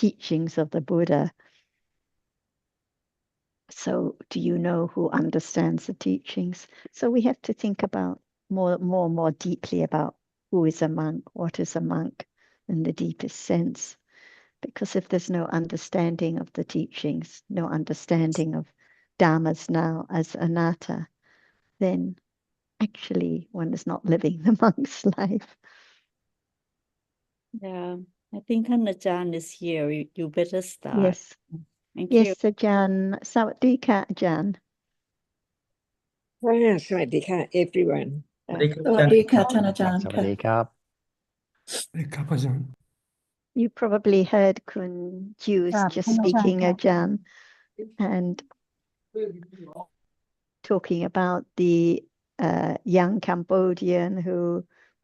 teachings of the Buddha. So do you know who understands the teachings? So we have to think about more deeply about who is a monk, what is a monk in the deepest sense. Because if there's no understanding of the teachings, no understanding of dhammas now as anatta, then actually one is not living the monk's life. Yeah, I think Ajahn is here. You better start. Yes. Thank you. Yes, Ajahn. Sawadika, Ajahn. สวัสดีค่ะ everyone สวัสดีค่ะท่านอาจารย์ สวัสดีครับ ครับอาจารย์ You probably heard Kun Ju's just speaking, Ajahn, and talking about the young Cambodian who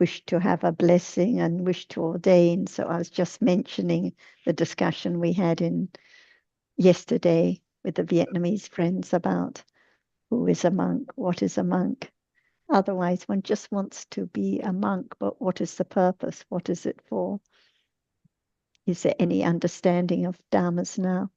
wished to have a blessing and wished to ordain. So I was just mentioning the discussion we had yesterday with the Vietnamese friends about who is a monk, what is a monk. Otherwise, one just wants to be a monk, but what is the purpose? What is it for? Is there any understanding of dhammas now?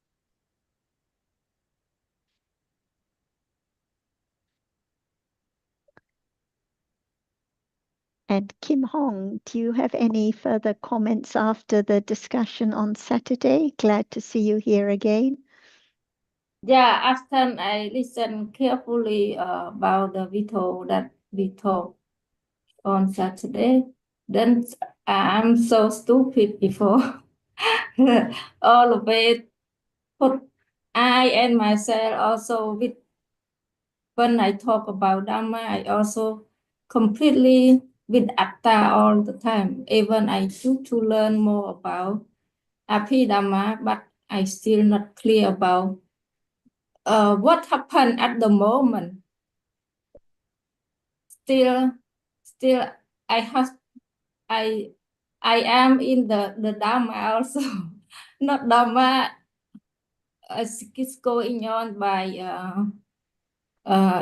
And Kim Hong, do you have any further comments after the discussion on Saturday? Glad to see you here again. Yeah, after I listen carefully about the video that we talked on Saturday, then I'm so stupid before. All of it, put I and myself also with when I talk about Dhamma, I also completely with Atta all the time. Even I do to learn more about Dhamma, but I still not clear about what happened at the moment. Still, I am in the Dhamma also. Not Dhamma is going on by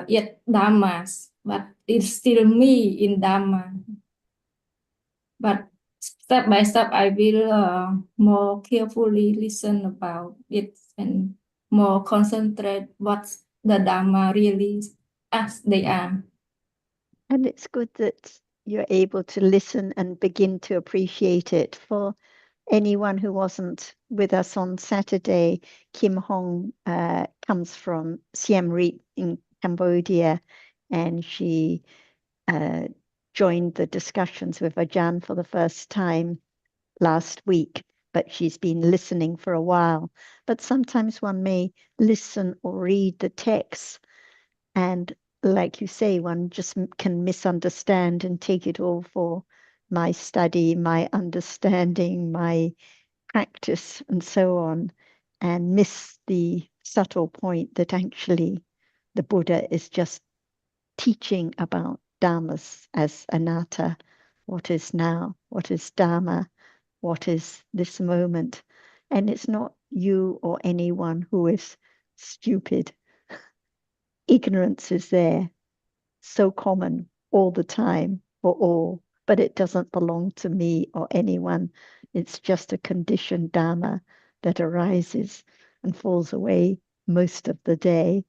yet Dhammas, but it's still me in Dhamma. But step by step, I will more carefully listen about it and more concentrate what the Dhamma really as they are. And it's good that you're able to listen and begin to appreciate it. For anyone who wasn't with us on Saturday, Kim Hong comes from Siem Reap in Cambodia, and she joined the discussions with Ajahn for the first time last week, but she's been listening for a while. But sometimes one may listen or read the text, and like you say, one just can misunderstand and take it all for my study, my understanding, my practice, and so on, and miss the subtle point that actually the Buddha is just teaching about dhammas as anatta. What is now? What is dhamma? What is this moment? And it's not you or anyone who is stupid. Ignorance is there, so common all the time for all, but it doesn't belong to me or anyone. It's just a conditioned dharma that arises and falls away most of the day.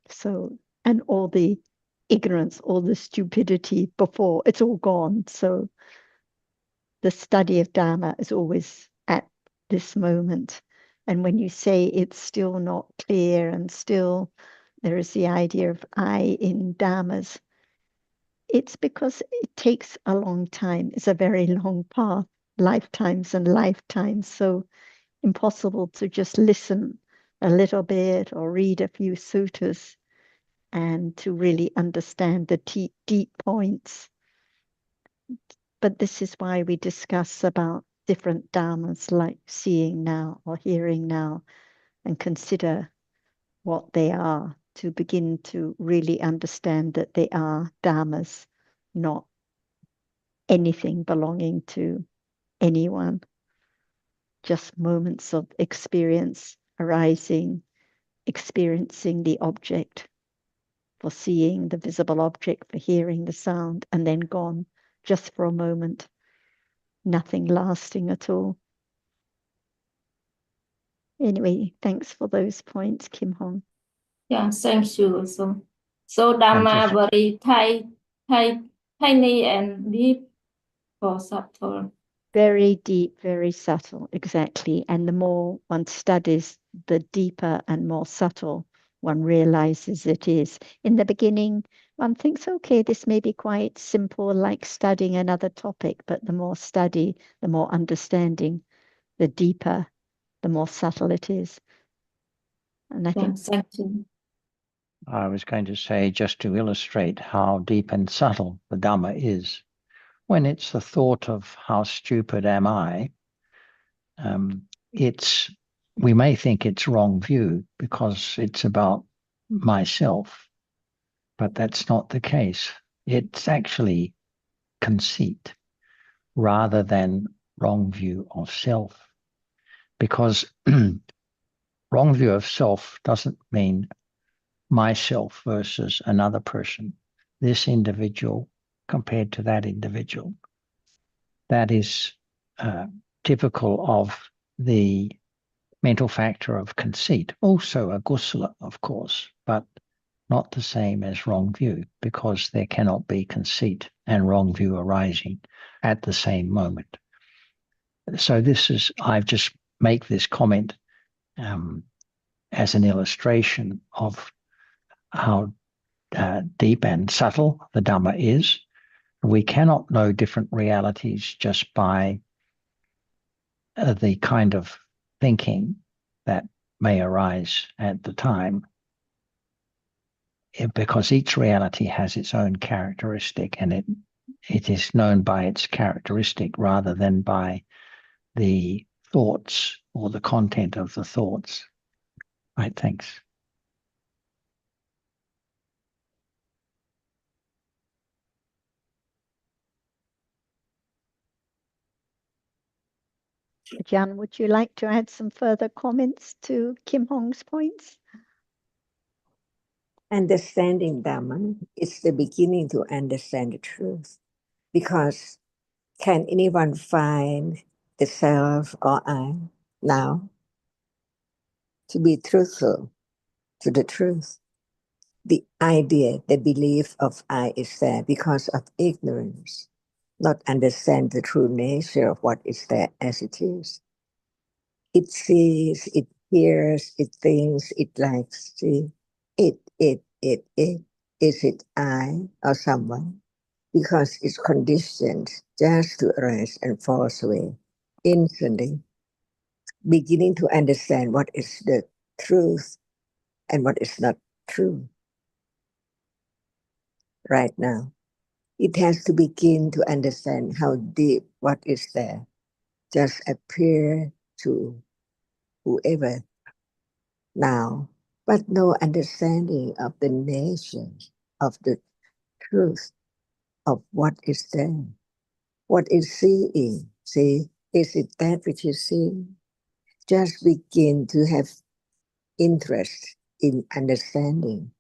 So, and all the ignorance, all the stupidity before, it's all gone. So the study of dharma is always at this moment. And when you say it's still not clear and still there is the idea of I in dhammas, it's because it takes a long time. It's a very long path, lifetimes and lifetimes. So impossible to just listen a little bit or read a few suttas and to really understand the deep points. But this is why we discuss about different dhammas like seeing now or hearing now, and consider what they are, to begin to really understand that they are dhammas, not anything belonging to anyone, just moments of experience arising, experiencing the object, for seeing the visible object, for hearing the sound, and then gone just for a moment, nothing lasting at all. Anyway, thanks for those points, Kim Hong. Yeah, thank you also. So Dhamma just- very tiny and deep for subtle. Very deep, very subtle, exactly. And the more one studies, the deeper and more subtle one realizes it is. In the beginning, one thinks, okay, this may be quite simple, like studying another topic, but the more study, the more understanding, the deeper, the more subtle it is. And I Yeah, think thank you. I was going to say, just to illustrate how deep and subtle the Dhamma is, when it's the thought of how stupid am I, we may think it's wrong view because it's about myself, but that's not the case. It's actually conceit rather than wrong view of self, because wrong view of self doesn't mean myself versus another person, this individual compared to that individual. That is typical of the mental factor of conceit, also a kusala, of course, but not the same as wrong view, because there cannot be conceit and wrong view arising at the same moment. So I've just make this comment as an illustration of how deep and subtle the Dhamma is. We cannot know different realities just by the kind of thinking that may arise at the time, because each reality has its own characteristic, and it is known by its characteristic rather than by the thoughts or the content of the thoughts. Right, thanks. Jan, would you like to add some further comments to Kim Hong's points? Understanding Dhamma is the beginning to understand the truth. Because can anyone find the self or I now to be truthful to the truth? The idea, the belief of I is there because of ignorance, not understand the true nature of what is there as it is. It sees, it hears, it thinks, it likes, see, it. Is it I or someone? Because it's conditioned just to arise and fall away instantly, beginning to understand what is the truth and what is not true. Right now, it has to begin to understand how deep what is there just appear to whoever now, but no understanding of the nature of the truth of what is there. What is seeing? See, is it that which is seeing? Just begin to have interest in understanding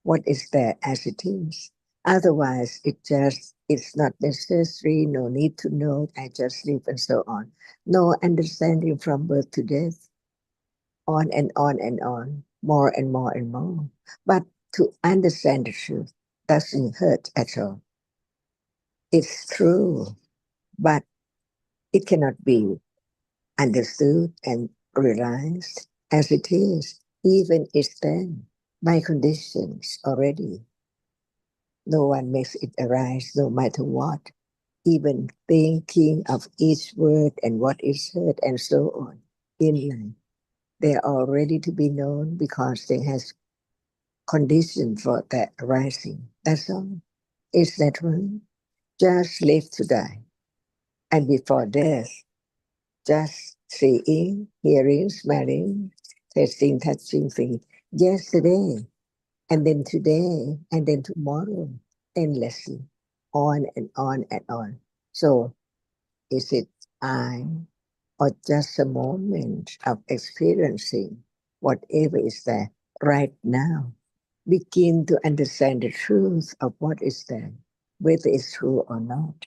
what is there as it is. Otherwise, it's not necessary, no need to know, I just live and so on. No understanding from birth to death, on and on and on, more and more and more. But to understand the truth doesn't hurt at all. It's true, but it cannot be understood and realized as it is, even if then by conditions already. No one makes it arise no matter what, even thinking of each word and what is heard and so on in life. They are already to be known because they has condition for that arising. That's all. Is that right? Just live to die. And before death, just seeing, hearing, smelling, tasting, touching things. Yesterday, and then today, and then tomorrow, endlessly, on and on and on. So, is it I, or just a moment of experiencing whatever is there right now? Begin to understand the truth of what is there, whether it's true or not.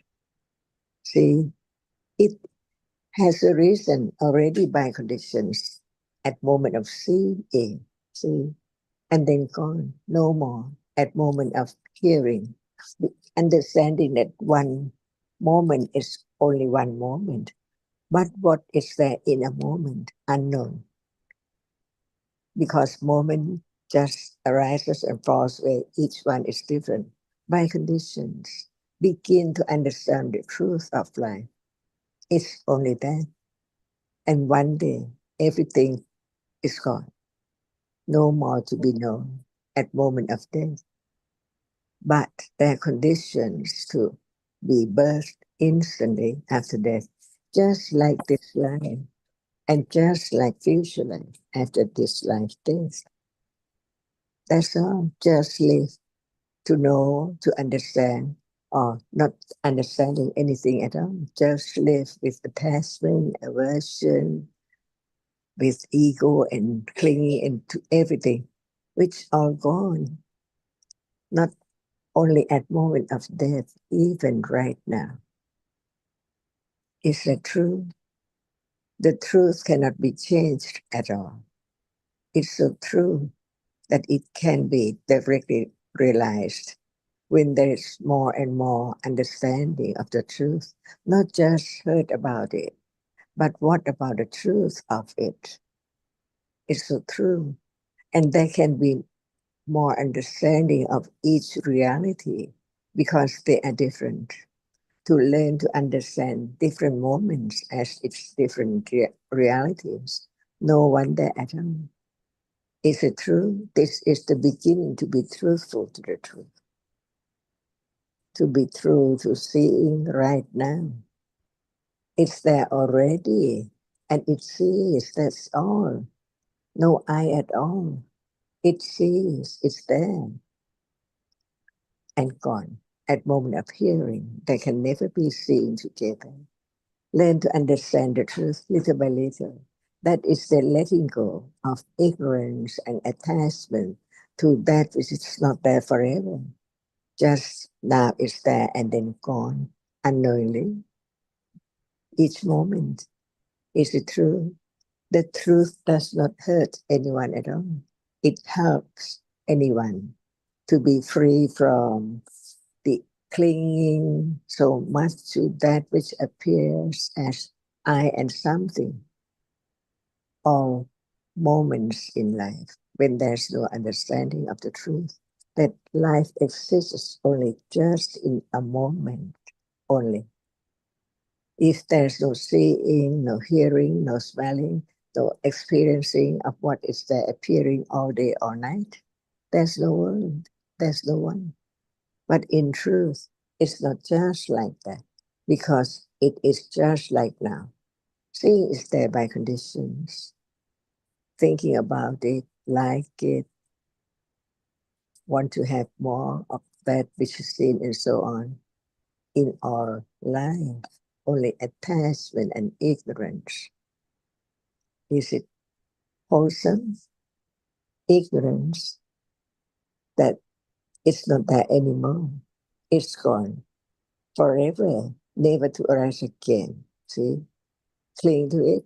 See, it has a reason already by conditions at moment of seeing, see, and then gone, no more. At moment of hearing, understanding that one moment is only one moment, but what is there in a moment? Unknown. Because moment just arises and falls away, each one is different. By conditions, begin to understand the truth of life. It's only that. And one day, everything is gone. No more to be known at moment of death. But there are conditions to be birthed instantly after death, just like this life, and just like future life after this life death. That's all. Just live to know, to understand, or not understanding anything at all. Just live with attachment, aversion, with ego and clinging into everything, which are gone. Not only at moment of death, even right now. Is that true? The truth cannot be changed at all. It's so true that it can be directly realized when there is more and more understanding of the truth, not just heard about it, but what about the truth of it? It's so true. And there can be more understanding of each reality because they are different. To learn to understand different moments as its different realities. No wonder at all. Is it true? This is the beginning to be truthful to the truth. To be true to seeing right now. It's there already, and it sees, that's all. No eye at all. It sees, it's there, and gone. At moment of hearing, they can never be seen together. Learn to understand the truth little by little. That is the letting go of ignorance and attachment to that which is not there forever. Just now it's there and then gone unknowingly. Each moment. Is it true? The truth does not hurt anyone at all. It helps anyone to be free from the clinging so much to that which appears as I and something. All moments in life when there's no understanding of the truth, that life exists only just in a moment only. If there's no seeing, no hearing, no smelling, no experiencing of what is there appearing all day or night, there's no world, there's no one. But in truth, it's not just like that, because it is just like now. Seeing is there by conditions. Thinking about it, like it, want to have more of that which is seen and so on. In our life, only attachment and ignorance. Is it wholesome? Ignorance that it's not there anymore. It's gone forever, never to arise again. See? Cling to it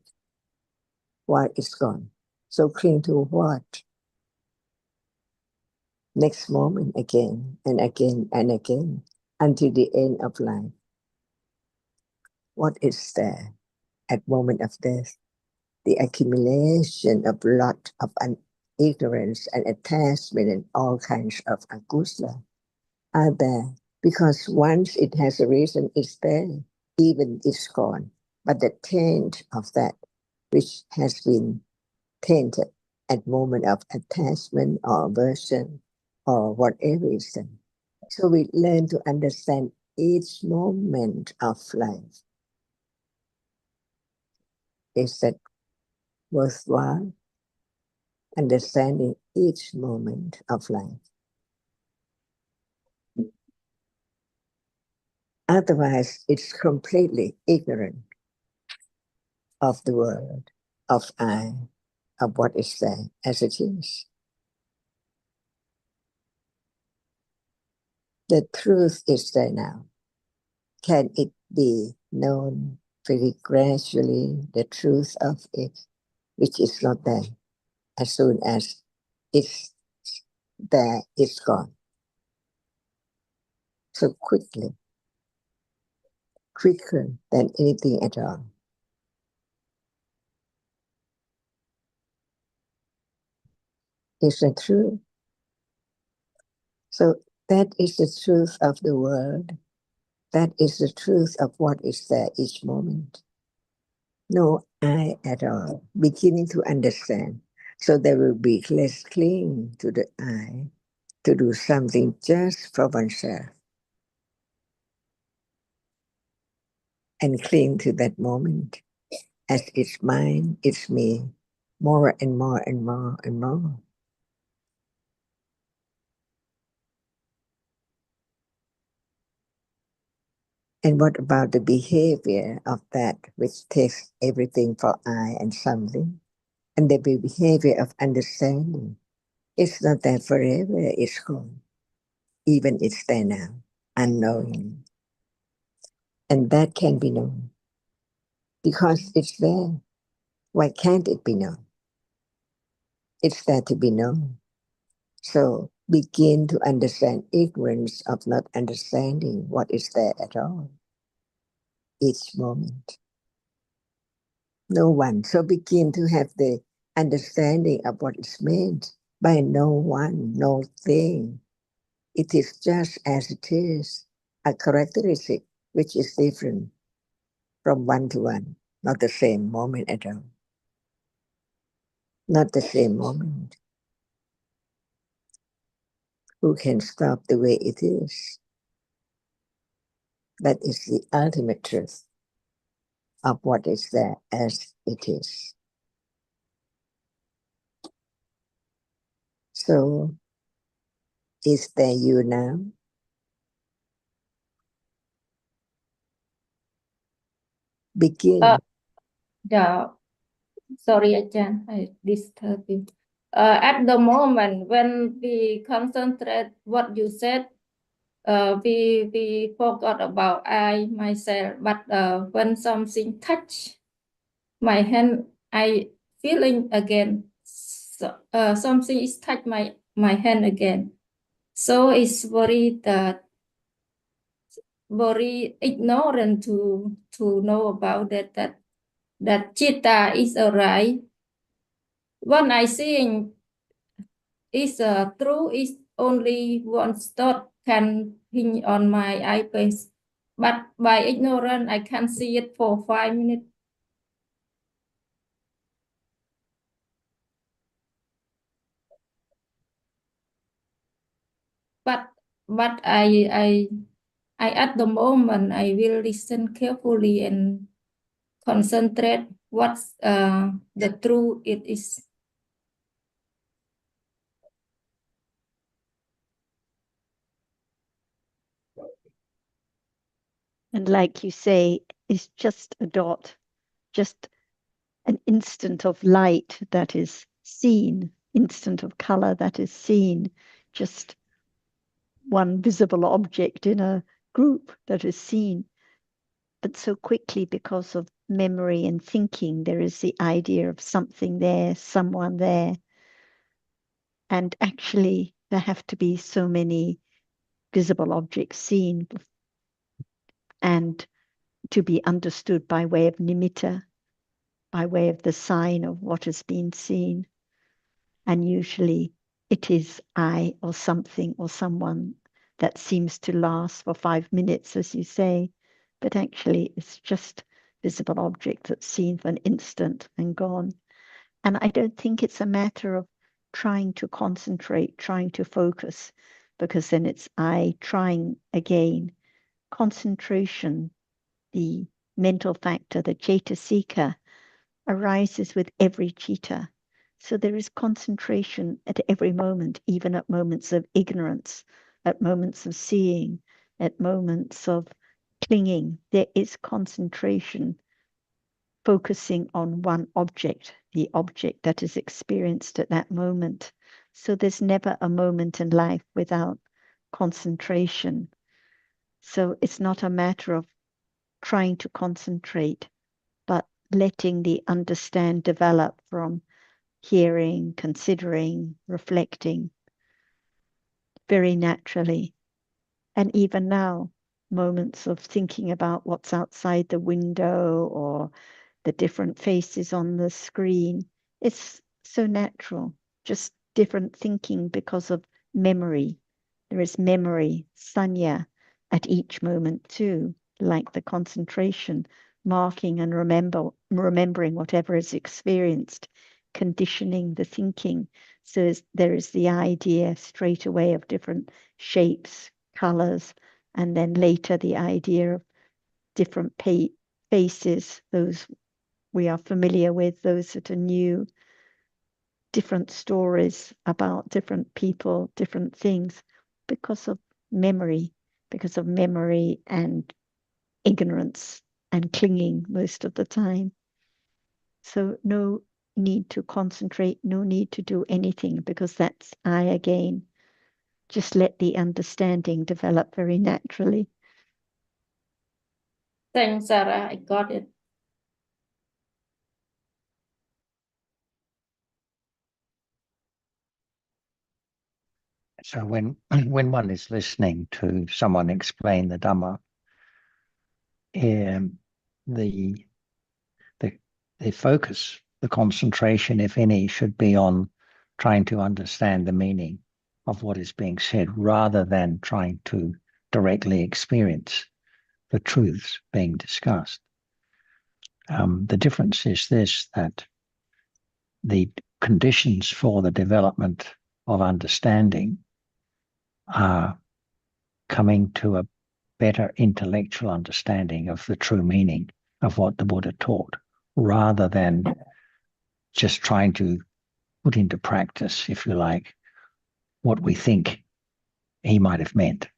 while it's gone. So cling to what? Next moment again and again and again until the end of life. What is there at moment of death? The accumulation of lot of ignorance and attachment and all kinds of agusla are there. Because once it has arisen, it's there, even it's gone. But the taint of that which has been tainted at moment of attachment or aversion or whatever is there. So we learn to understand each moment of life. Is that worthwhile? Understanding each moment of life. Otherwise, it's completely ignorant of the world, of I, of what is there as it is. The truth is there now. Can it be known very gradually, the truth of it? which is not there. As soon as it's there, it's gone. So quickly, quicker than anything at all. Is that true? So that is the truth of the world. That is the truth of what is there each moment. No I at all, beginning to understand. So there will be less clinging to the I to do something just for oneself. And cling to that moment as it's mine, it's me, more and more and more and more. And what about the behavior of that which takes everything for I and something? And the behavior of understanding. It's not there forever, it's gone. Even it's there now, unknowing. And that can be known. Because it's there. Why can't it be known? It's there to be known. So begin to understand ignorance of not understanding what is there at all. Each moment. No one. So begin to have the understanding of what is meant by no one, no thing. It is just as it is, a characteristic which is different from one to one, not the same moment at all. Not the same moment. Who can stop the way it is? That is the ultimate truth of what is there as it is. So, is there you now? Begin. Yeah, sorry, Ajahn, I disturb you. At the moment when we concentrate what you said, we forgot about I myself. But when something touch my hand, I feeling again. So, something is touch my hand again. So it's very ignorant to know about that chitta is alright. What I seeing is true is only one thought can hang on my eyepiece, but by ignorance I can see it for 5 minutes. But I at the moment I will listen carefully and concentrate what's the truth it is. And like you say, it's just a dot, just an instant of light that is seen, instant of color that is seen, just one visible object in a group that is seen. But so quickly, because of memory and thinking, there is the idea of something there, someone there. And actually, there have to be so many visible objects seen and to be understood by way of nimitta, by way of the sign of what has been seen. And usually it is I or something or someone that seems to last for 5 minutes, as you say, but actually it's just visible object that's seen for an instant and gone. And I don't think it's a matter of trying to concentrate, trying to focus, because then it's I trying again. Concentration, the mental factor, the cetasika, arises with every citta. So there is concentration at every moment, even at moments of ignorance, at moments of seeing, at moments of clinging. There is concentration focusing on one object, the object that is experienced at that moment. So there's never a moment in life without concentration. So it's not a matter of trying to concentrate, but letting the understand develop from hearing, considering, reflecting very naturally. And even now, moments of thinking about what's outside the window or the different faces on the screen, it's so natural, just different thinking because of memory. There is memory, sanya, at each moment too, like the concentration, marking and remembering whatever is experienced, conditioning the thinking. So there is the idea straight away of different shapes, colors, and then later the idea of different faces, those we are familiar with, those that are new, different stories about different people, different things, because of memory and ignorance and clinging most of the time. So no need to concentrate, no need to do anything, because that's I again. Just let the understanding develop very naturally. Thanks, Sarah. I got it. So when one is listening to someone explain the Dhamma, the focus, the concentration, if any, should be on trying to understand the meaning of what is being said rather than trying to directly experience the truths being discussed. The difference is this, that the conditions for the development of understanding are coming to a better intellectual understanding of the true meaning of what the Buddha taught, rather than just trying to put into practice, if you like, what we think he might have meant.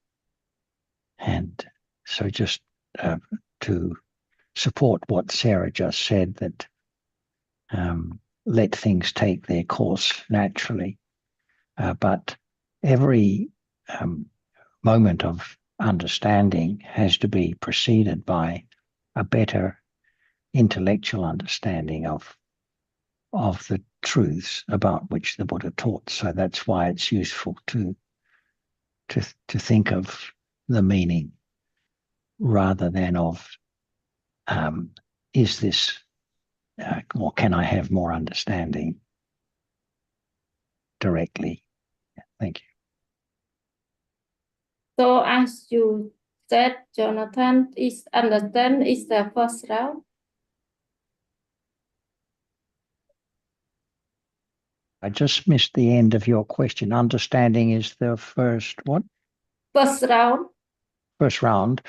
And so just to support what Sarah just said, that let things take their course naturally. But every moment of understanding has to be preceded by a better intellectual understanding of the truths about which the Buddha taught. So that's why it's useful to think of the meaning rather than of is this or can I have more understanding directly. Thank you. So as you said, Jonathan, is understand is the first round. I just missed the end of your question. Understanding is the first what? First round. First round.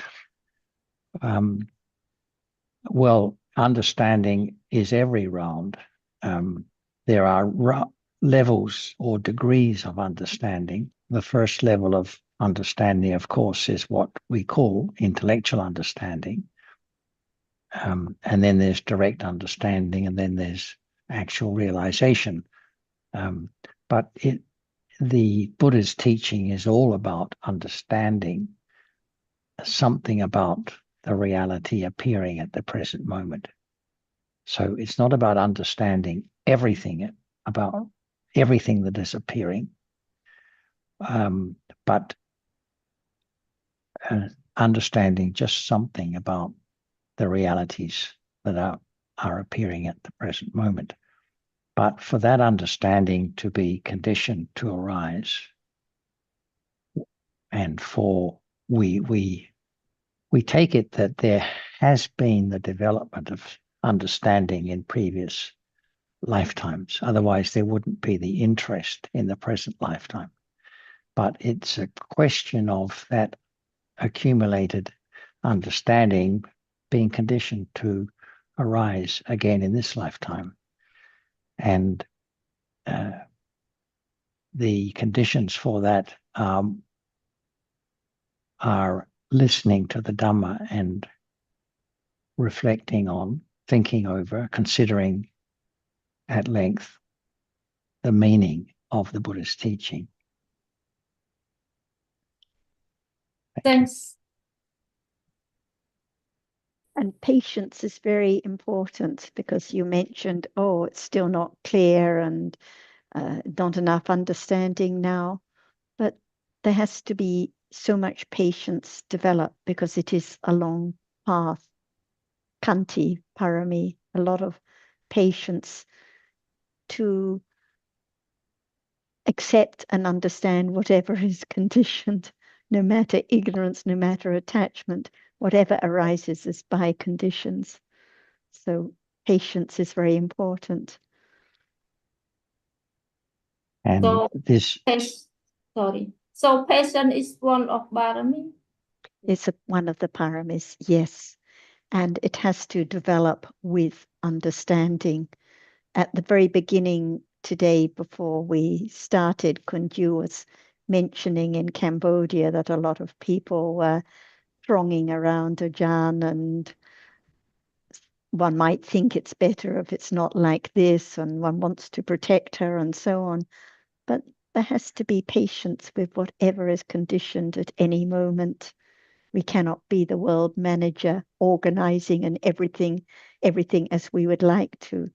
Well, understanding is every round. There are levels or degrees of understanding. The first level of understanding, of course, is what we call intellectual understanding. And then there's direct understanding, and then there's actual realization. But the Buddha's teaching is all about understanding something about the reality appearing at the present moment. So it's not about understanding everything about everything that is appearing, but understanding just something about the realities that are appearing at the present moment. But for that understanding to be conditioned to arise, and for we take it that there has been the development of understanding in previous lifetimes. Otherwise, there wouldn't be the interest in the present lifetime. But it's a question of that accumulated understanding being conditioned to arise again in this lifetime. And the conditions for that are listening to the Dhamma and reflecting on, thinking over, considering at length the meaning of the Buddha's teaching. Thanks. And patience is very important because you mentioned, oh, it's still not clear and not enough understanding now. But there has to be so much patience developed because it is a long path. Kanti, parami, a lot of patience to accept and understand whatever is conditioned, no matter ignorance, no matter attachment, whatever arises is by conditions. So patience is very important. And So, this, sorry. So patience is one of parami? It's one of the paramis, yes. And it has to develop with understanding. At the very beginning today, before we started, Kunju was mentioning in Cambodia that a lot of people were thronging around Ajahn, and one might think it's better if it's not like this, and one wants to protect her and so on. But there has to be patience with whatever is conditioned at any moment. We cannot be the world manager, organizing and everything as we would like to.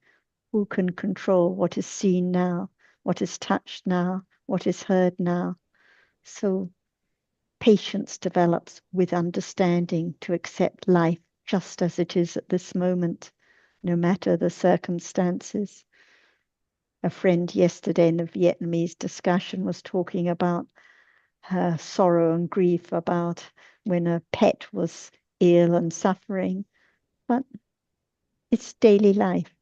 Who can control what is seen now, what is touched now, what is heard now? So patience develops with understanding to accept life just as it is at this moment, no matter the circumstances. A friend yesterday in the Vietnamese discussion was talking about her sorrow and grief about when a pet was ill and suffering, but it's daily life.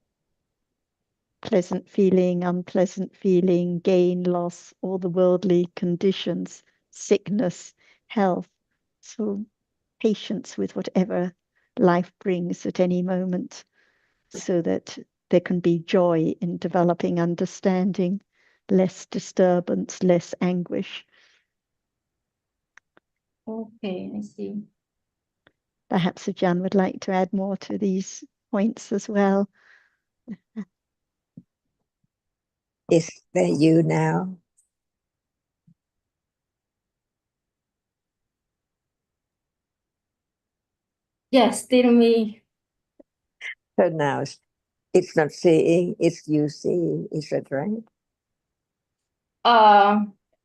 Pleasant feeling, unpleasant feeling, gain, loss, all the worldly conditions, sickness, health. So patience with whatever life brings at any moment so that there can be joy in developing understanding, less disturbance, less anguish. Okay, I see. Perhaps Ajahn would like to add more to these points as well. Is that you now? Yes, still me. So now it's not seeing, it's you seeing. Is that right?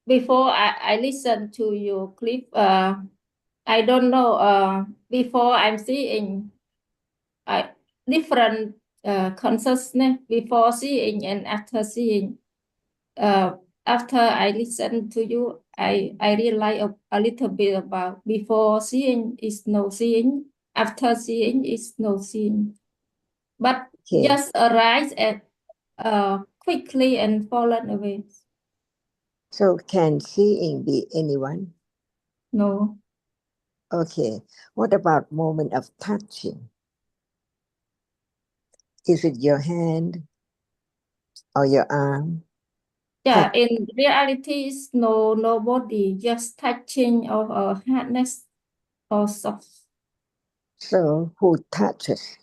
Before I listen to your clip, I don't know, before I'm seeing different consciousness before seeing and after seeing. After I listen to you, I realize a little bit about before seeing is no seeing, after seeing is no seeing. But Okay. just arise and quickly and fallen away. So can seeing be anyone? No. Okay. What about moment of touching? Is it your hand or your arm? Yeah, in reality, it's nobody, just touching of hardness or soft. So who touches?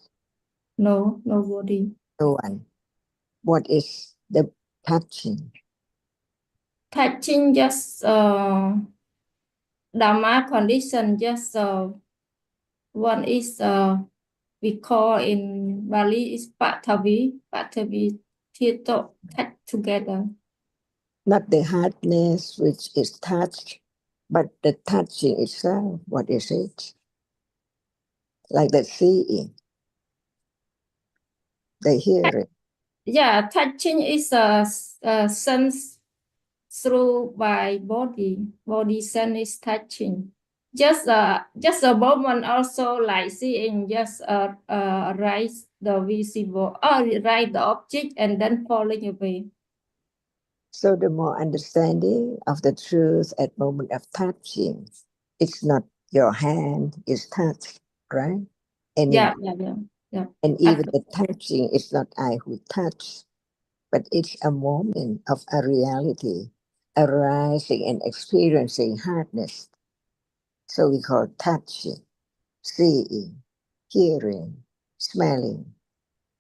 No, nobody. No one. What is the touching? Touching just Dhamma condition, just one is we call in Bali is Patavi Tito, touch together. Not the hardness which is touched, but the touching itself. What is it? Like the seeing, the hearing. Yeah, touching is a sense through by body sense is touching. Just a moment also like seeing, just rise the visible or rise the object and then falling away. So the more understanding of the truth at moment of touching, it's not your hand is touched, right? Yeah. And even the touching is not I who touch, but it's a moment of a reality arising and experiencing hardness. So we call touching, seeing, hearing, smelling.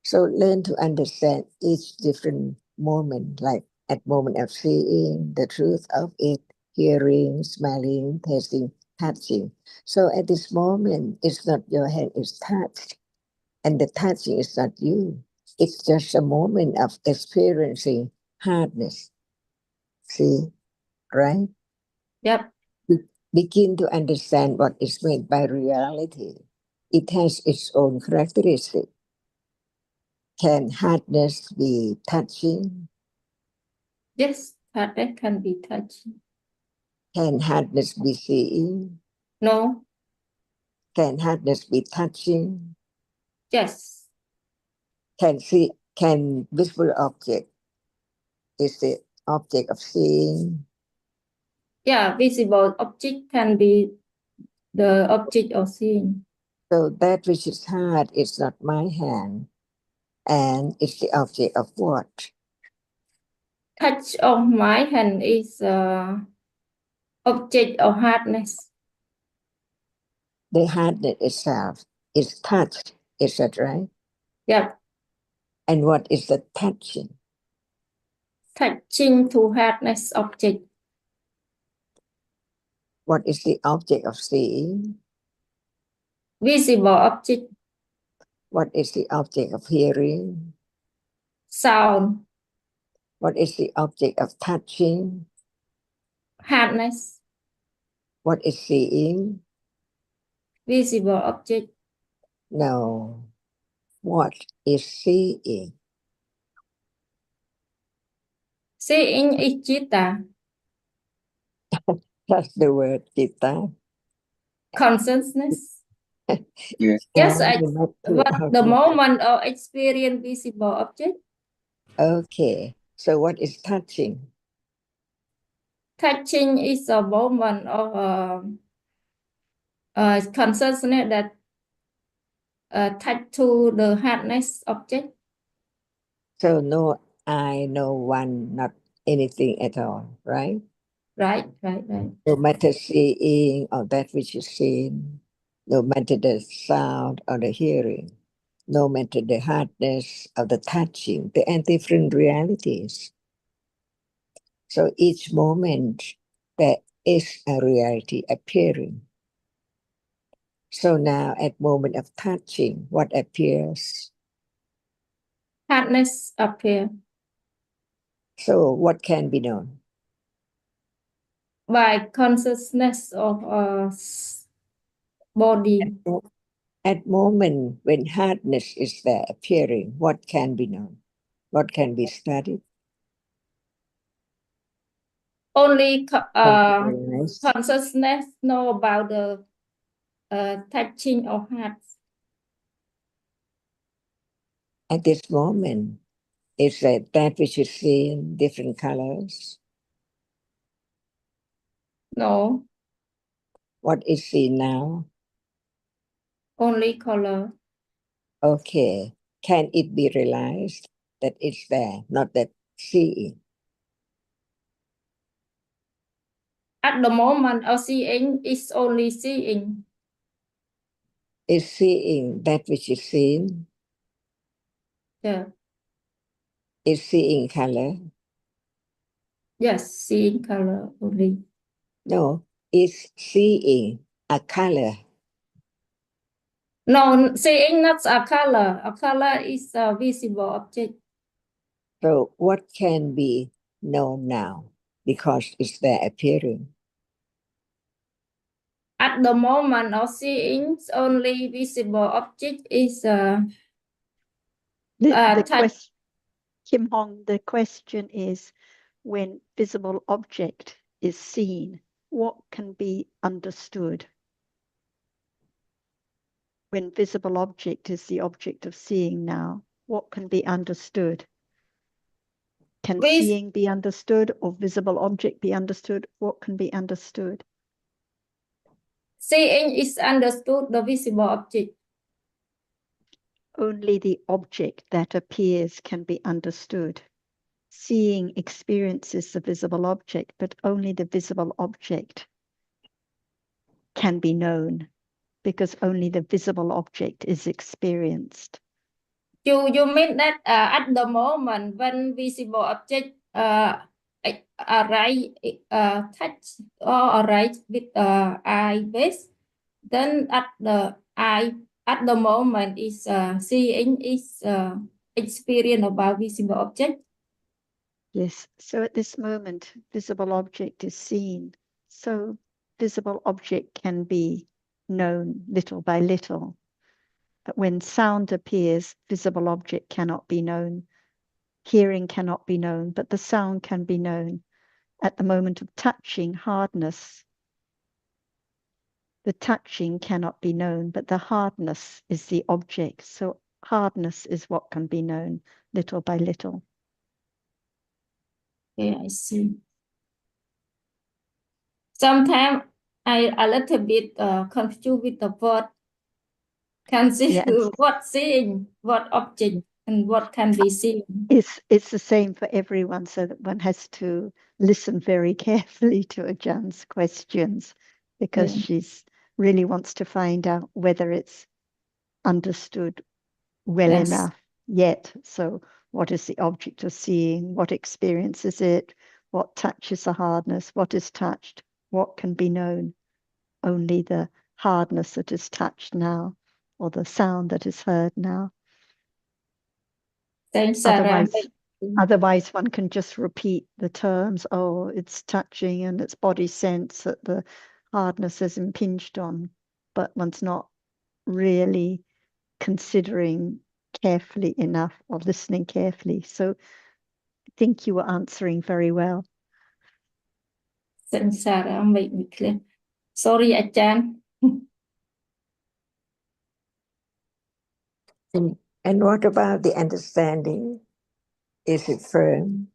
So learn to understand each different moment, like at moment of seeing the truth of it, hearing, smelling, tasting, touching. So at this moment, it's not your hand is touched, and the touching is not you. It's just a moment of experiencing hardness. See, right? Yep. Begin to understand what is made by reality. It has its own characteristic. Can hardness be touching? Yes, that can be touched. Can hardness be seeing? No. Can hardness be touching? Yes. Can visible object is the object of seeing? Yeah, visible object can be the object of seeing. So that which is hard is not my hand, and it's the object of what? Touch of my hand is object of hardness. The hardness itself is touched, is that right? Yep. And what is the touching? Touching to hardness object. What is the object of seeing? Visible object. What is the object of hearing? Sound. What is the object of touching? Hardness. What is seeing? Visible object. No. What is seeing? Seeing is citta. That's the word, Chitta. Consciousness. Yeah. Yes, Not too what the out. moment of experience visible object. Okay. So what is touching? Touching is a moment of consciousness that touch to the hardness object. So no I, no one, not anything at all, right? Right. No matter seeing or that which is seen, no matter the sound or the hearing, no matter the hardness of the touching, they are different realities. So each moment there is a reality appearing. So now at moment of touching, what appears? Hardness appear. So what can be known? By consciousness of body. At moment when hardness is there appearing, what can be known? What can be studied? Only Categorized. consciousness know about the touching of heart. At this moment, is that which is seen different colors? No, What is seen now? only color. Okay. Can it be realized that it's there, not that seeing? At the moment of seeing is only seeing. Is seeing that which is seen? Yeah. Is seeing color? Yes, seeing color only. No, is seeing a color? No, seeing not a color. A color is a visible object. So what can be known now because it's there appearing? At the moment of seeing, only visible object is touch. Kim Hong, the question is, when visible object is seen, what can be understood? When visible object is the object of seeing now, what can be understood? Can seeing be understood or visible object be understood? What can be understood? Seeing is understood the visible object. Only the object that appears can be understood. Seeing experiences the visible object, but only the visible object can be known, because only the visible object is experienced. You mean that at the moment when visible object right touch or right with eye base, then at the moment is seeing is experience about visible object. Yes, so at this moment, visible object is seen. So visible object can be known little by little. But when sound appears, visible object cannot be known. Hearing cannot be known, but the sound can be known. At the moment of touching, hardness, the touching cannot be known, but the hardness is the object. So hardness is what can be known little by little. Okay, I see. Sometimes I a little bit confused with the word. Can see Yeah, what seeing, what object, and what can be seen. it's the same for everyone, so that one has to listen very carefully to Ajan's questions, because Yeah. she's really wants to find out whether it's understood well Yes. enough yet. So what is the object of seeing? What experience is it? What touches the hardness? What is touched? What can be known? Only the hardness that is touched now, or the sound that is heard now. Thanks, Sarah. Otherwise one can just repeat the terms. Oh, it's touching and it's body sense that the hardness is impinged on, but one's not really considering carefully enough or listening carefully. So I think you were answering very well. Thanks, Sarah. Make me clear. Sorry, Ajan. And what about the understanding? Is it firm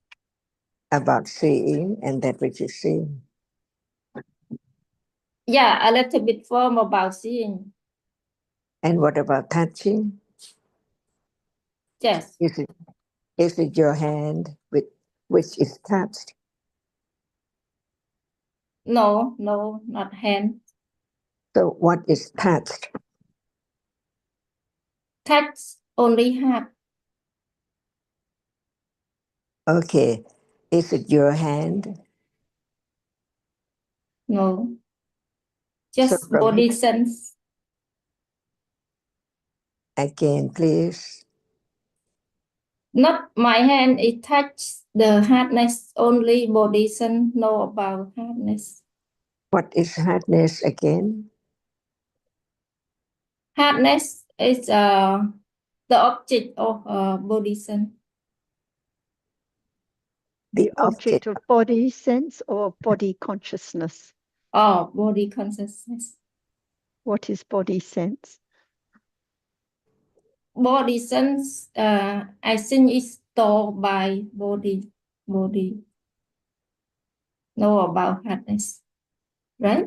about seeing and that which is seen? Yeah, a little bit firm about seeing. And what about touching? Yes. Is it your hand with which is touched? No, not hand. So what is touched? Touch only heart. Okay. Is it your hand? No. Just So from body sense. Again, please. Not my hand, it touch the hardness, only body sense know about hardness. What is hardness again? Hardness is the object of body sense. The Object of body sense or body consciousness? Oh, body consciousness. What is body sense? Body sense, I think it's stored by body. Know about hardness, right?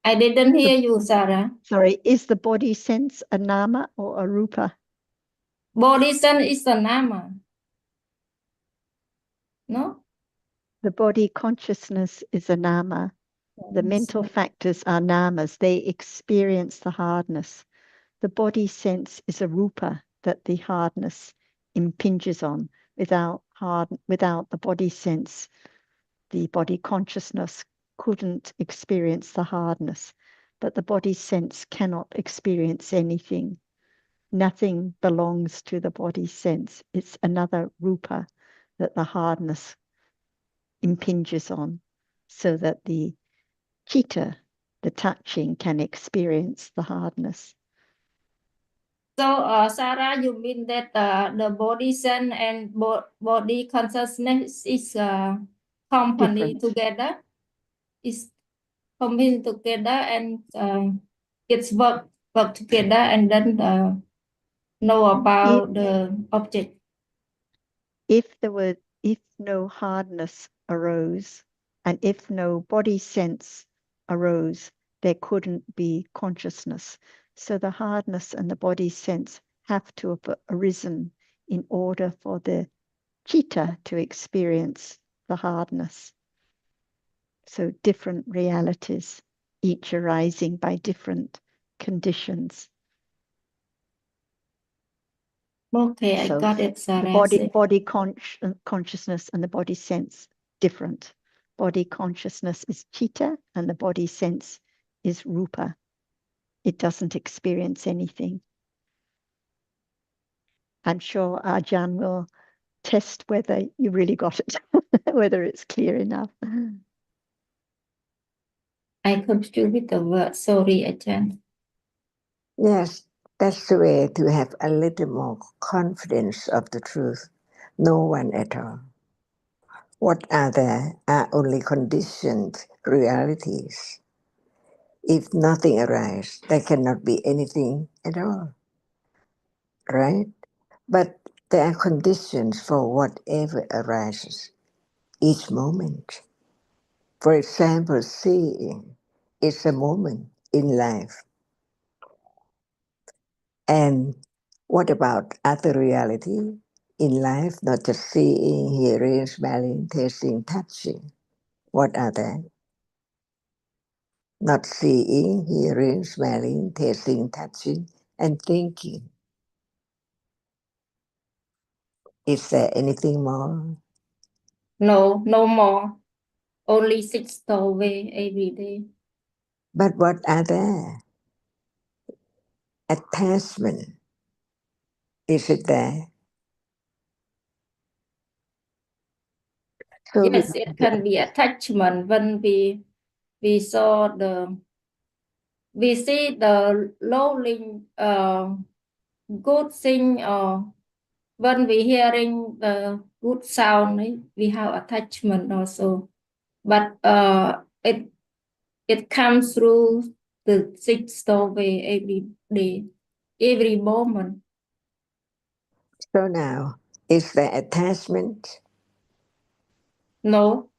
I didn't hear you, Sarah. Sorry, is the body sense a nama or a rupa? Body sense is a nama. No? The body consciousness is a nama. The mental factors are namas. They experience the hardness. The body sense is a rupa that the hardness impinges on. Without the body sense, the body consciousness couldn't experience the hardness. But the body sense cannot experience anything. Nothing belongs to the body sense. It's another rupa that the hardness impinges on, so that the chitta, the touching, can experience the hardness. So, Sarah, you mean that the body sense and body consciousness is company Different. together? Is combined together and it's work together and then know about the object. If no hardness arose, and if no body sense arose, there couldn't be consciousness. So the hardness and the body sense have to have arisen in order for the chitta to experience the hardness. So different realities, each arising by different conditions. Okay, I So got it, the body Sarah. consciousness and the body sense different. Body consciousness is chitta and the body sense is rupa. It doesn't experience anything. I'm sure Ajahn will test whether you really got it, whether it's clear enough. I confused with the word. Sorry, Ajahn. Yes, that's the way to have a little more confidence of the truth. No one at all. What are there are only conditioned realities. If nothing arises, there cannot be anything at all, right? But there are conditions for whatever arises each moment. For example, seeing is a moment in life. And what about other reality in life, not just seeing, hearing, smelling, tasting, touching? What are they? Not seeing, hearing, smelling, tasting, touching, and thinking. Is there anything more? No, no more. Only 6 doorway every day. But what are there? Attachment. Is it there? So Yes, it can be attachment when we saw we see the lowling good thing, or when we hearing the good sound, we have attachment also. But it comes through the 6 doorway every day, every moment. So now, is there attachment? No,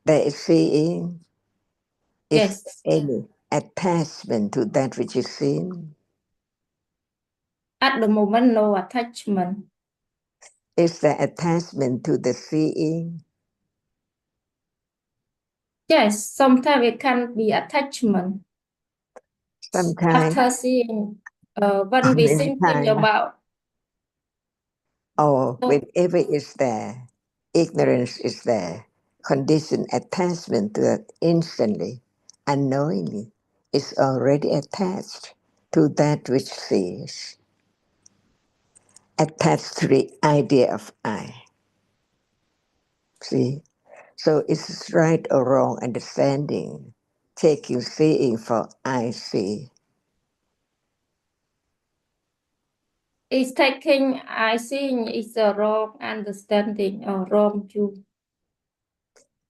There is seeing. Is yes. there any attachment to that which is seen? At the moment, no attachment. Is there attachment to the seeing? Yes, sometimes it can be attachment. Sometimes, After seeing, when we many thinking times, about, or oh, whenever is there, ignorance is there, conditioned attachment to that instantly, unknowingly, is already attached to that which sees, attached to the idea of I. See? So is it right or wrong understanding, taking seeing for I see? is taking, I think is a wrong understanding or wrong view.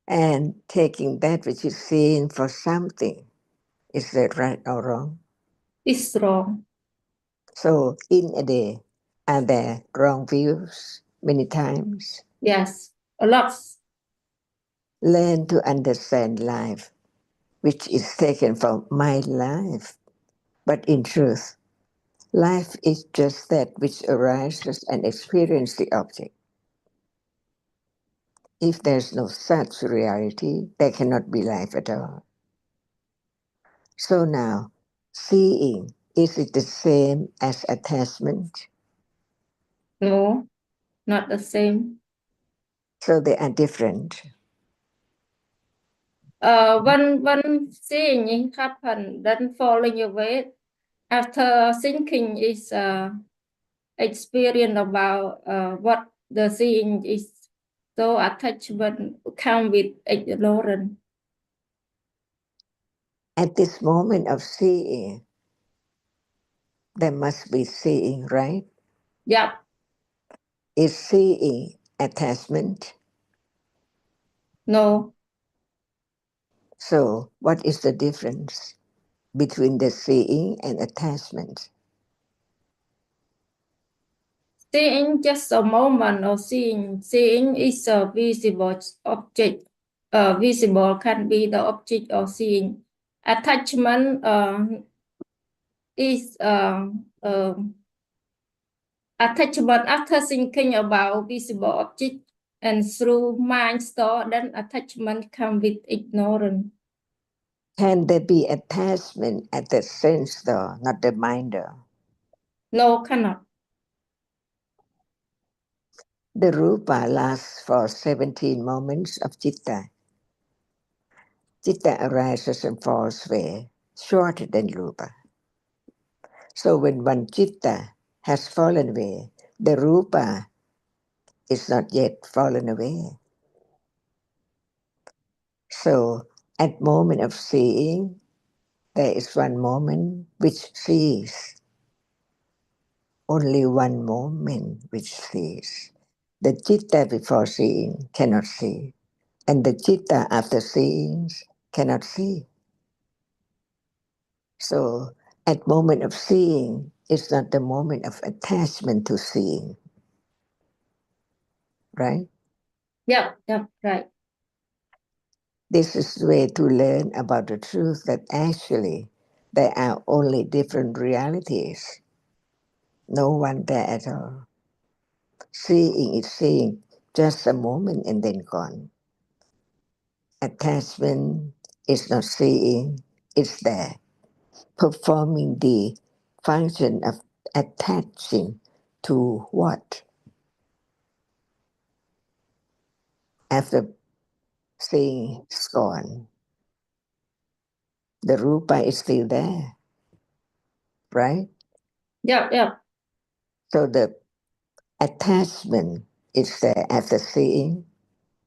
And taking that which is seen for something, is that right or wrong? It's wrong. So in a day, are there wrong views many times? Yes, a lot. Learn to understand life, which is taken from my life. But in truth, life is just that which arises and experiences the object. If there's no such reality, there cannot be life at all. So now, seeing, is it the same as attachment? No, not the same. So they are different. When seeing it happen, then falling away. After thinking is experience about what the seeing is. So attachment come with ignorance. At this moment of seeing, there must be seeing, right? Yep. Is seeing attachment? No. So what is the difference between the seeing and attachment? Seeing just a moment of seeing. Seeing is a visible object. Visible can be the object of seeing. Attachment is attachment after thinking about visible object and through mind thought, then attachment come with ignorance. Can there be attachment at the sense though, not the mind though? No, cannot. The rupa lasts for 17 moments of citta. Citta arises and falls away, shorter than rupa. So when one citta has fallen away, the rupa is not yet fallen away. So at moment of seeing, there is one moment which sees. Only one moment which sees. The citta before seeing cannot see, and the citta after seeing cannot see. So at moment of seeing is not the moment of attachment to seeing, right? Yeah, right. This is the way to learn about the truth that actually there are only different realities. No one there at all. Seeing is seeing just a moment and then gone. Attachment is not seeing, it's there, performing the function of attaching to what? After seeing is gone, the rupa is still there, right? Yeah. So the attachment is there after seeing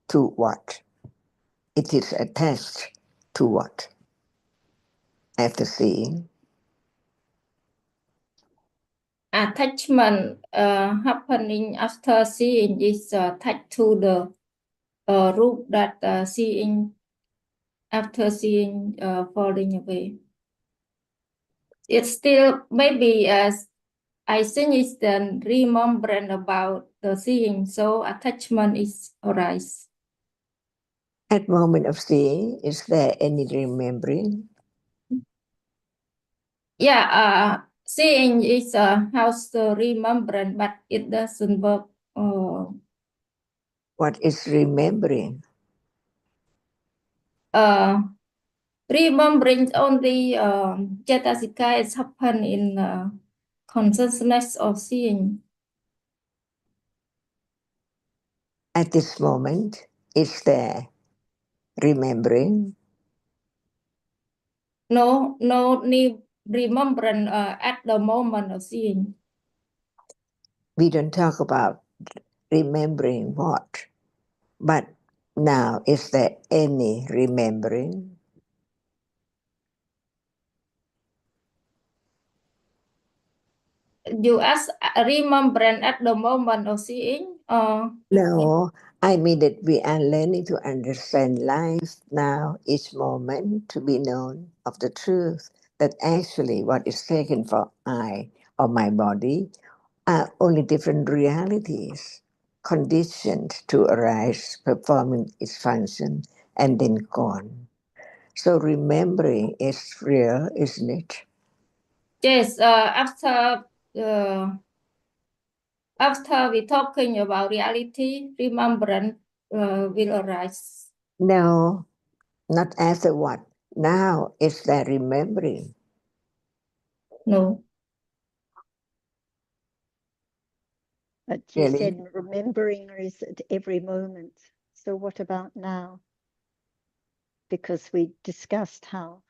to what? It is attached to what? After seeing. Attachment happening after seeing is attached to the root that seeing after seeing falling away. It's still maybe I think it's the remembrance about the seeing, so attachment is arise. At moment of seeing, is there any remembering? Yeah, seeing is house the remembrance, but it doesn't work. What is remembering? Remembering only cetasika is happen in consciousness of seeing. At this moment, is there remembering? No need remembrance at the moment of seeing. We don't talk about remembering what, but now is there any remembering? You ask remembrance at the moment of seeing? No, I mean that we are learning to understand life now, each moment to be known of the truth that actually what is taken for I or my body are only different realities conditioned to arise, performing its function, and then gone. So remembering is real, isn't it? Yes, after we talking about reality, remembrance will arise. No, not after what. Now is that remembering. No. But you Really? said remembering is at every moment. So what about now? Because we discussed how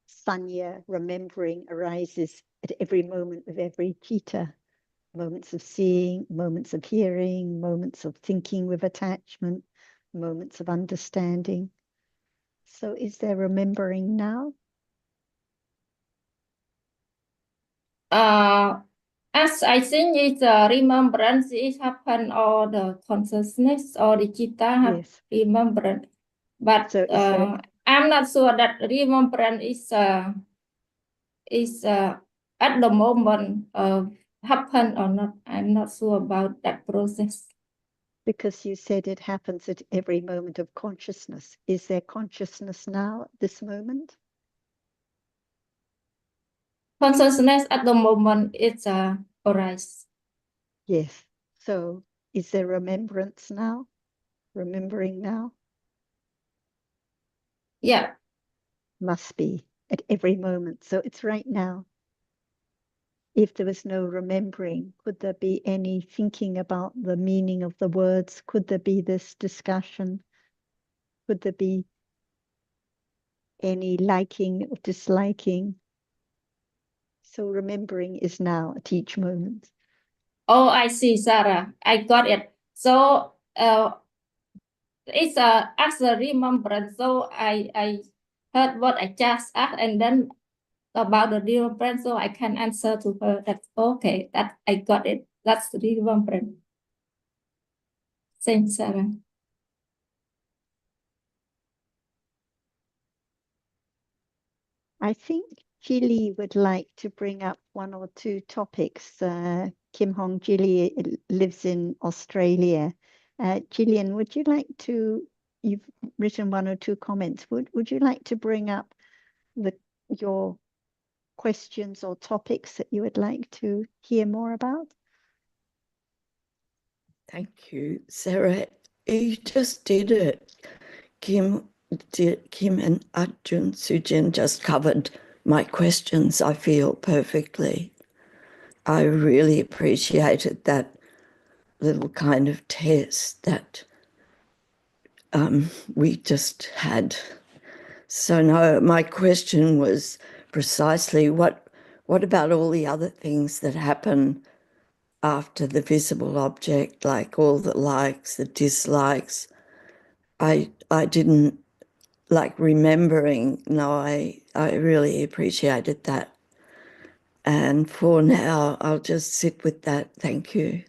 sanya, remembering, arises at every moment of every citta. Moments of seeing, moments of hearing, moments of thinking with attachment, moments of understanding. So is there remembering now? As I think it's remembrance, it happen or the consciousness or the citta have Yes. remembrance. But So is there, I'm not sure that remembrance is at the moment happen or not. I'm not sure about that process. because you said it happens at every moment of consciousness. Is there consciousness now at this moment? Consciousness at the moment it's arise. Yes. So is there remembrance now? Remembering now? Yeah. Must be at every moment. So it's right now. if there was no remembering, could there be any thinking about the meaning of the words? Could there be this discussion? Could there be any liking or disliking? So remembering is now at each moment. Oh, I see, Sarah. I got it. So it's as a remembrance. So I heard what I just asked, and then about the remembrance, so I can answer to her. That's okay. That I got it. That's the remembrance. Thanks, Sarah. I think Jilly would like to bring up one or two topics. Kim Hong Jilly lives in Australia. Gillian, would you like to, you've written one or two comments, would you like to bring up your questions or topics that you would like to hear more about? Thank you, Sarah. You just did it. Kim and Arjun Sujin just covered my questions, I feel, perfectly. I really appreciated that little kind of test that we just had. So no, my question was precisely what about all the other things that happen after the visible object, like all the likes, the dislikes? I didn't like remembering. No, I really appreciated that. And for now, I'll just sit with that. Thank you.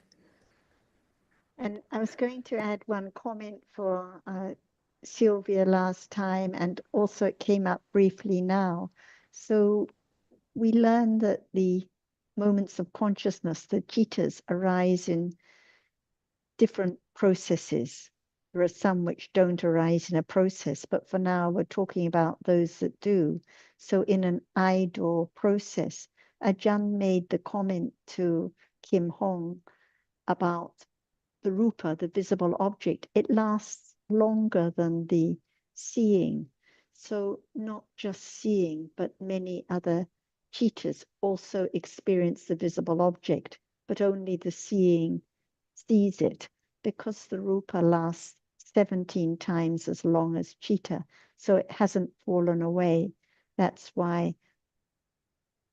And I was going to add one comment for Sylvia last time, and also it came up briefly now. So we learned that the moments of consciousness, the citas, arise in different processes. There are some which don't arise in a process, but for now we're talking about those that do. So in an idle process, Ajahn made the comment to Kim Hong about the rupa, the visible object. It lasts longer than the seeing. So not just seeing, but many other citas also experience the visible object, but only the seeing sees it, because the rupa lasts 17 times as long as citta. So it hasn't fallen away. That's why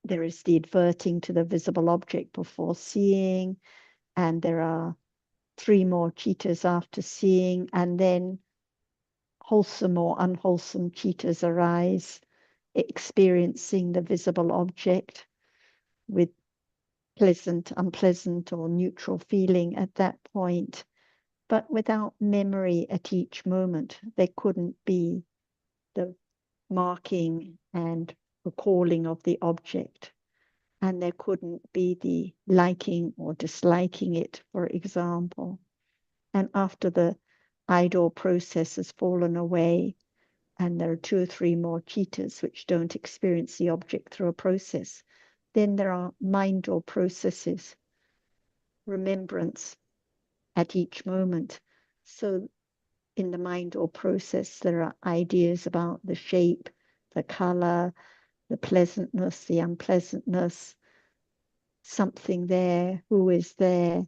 there is the adverting to the visible object before seeing, and there are 3 more cittas after seeing, and then wholesome or unwholesome cittas arise, experiencing the visible object with pleasant, unpleasant, or neutral feeling at that point, but without memory at each moment. There couldn't be the marking and recalling of the object, and there couldn't be the liking or disliking it, for example. And after the idle process has fallen away, and there are 2 or 3 more cittas which don't experience the object through a process, then there are mindful processes, remembrance at each moment. So in the mindful process, there are ideas about the shape, the color, the pleasantness, the unpleasantness, something there, who is there,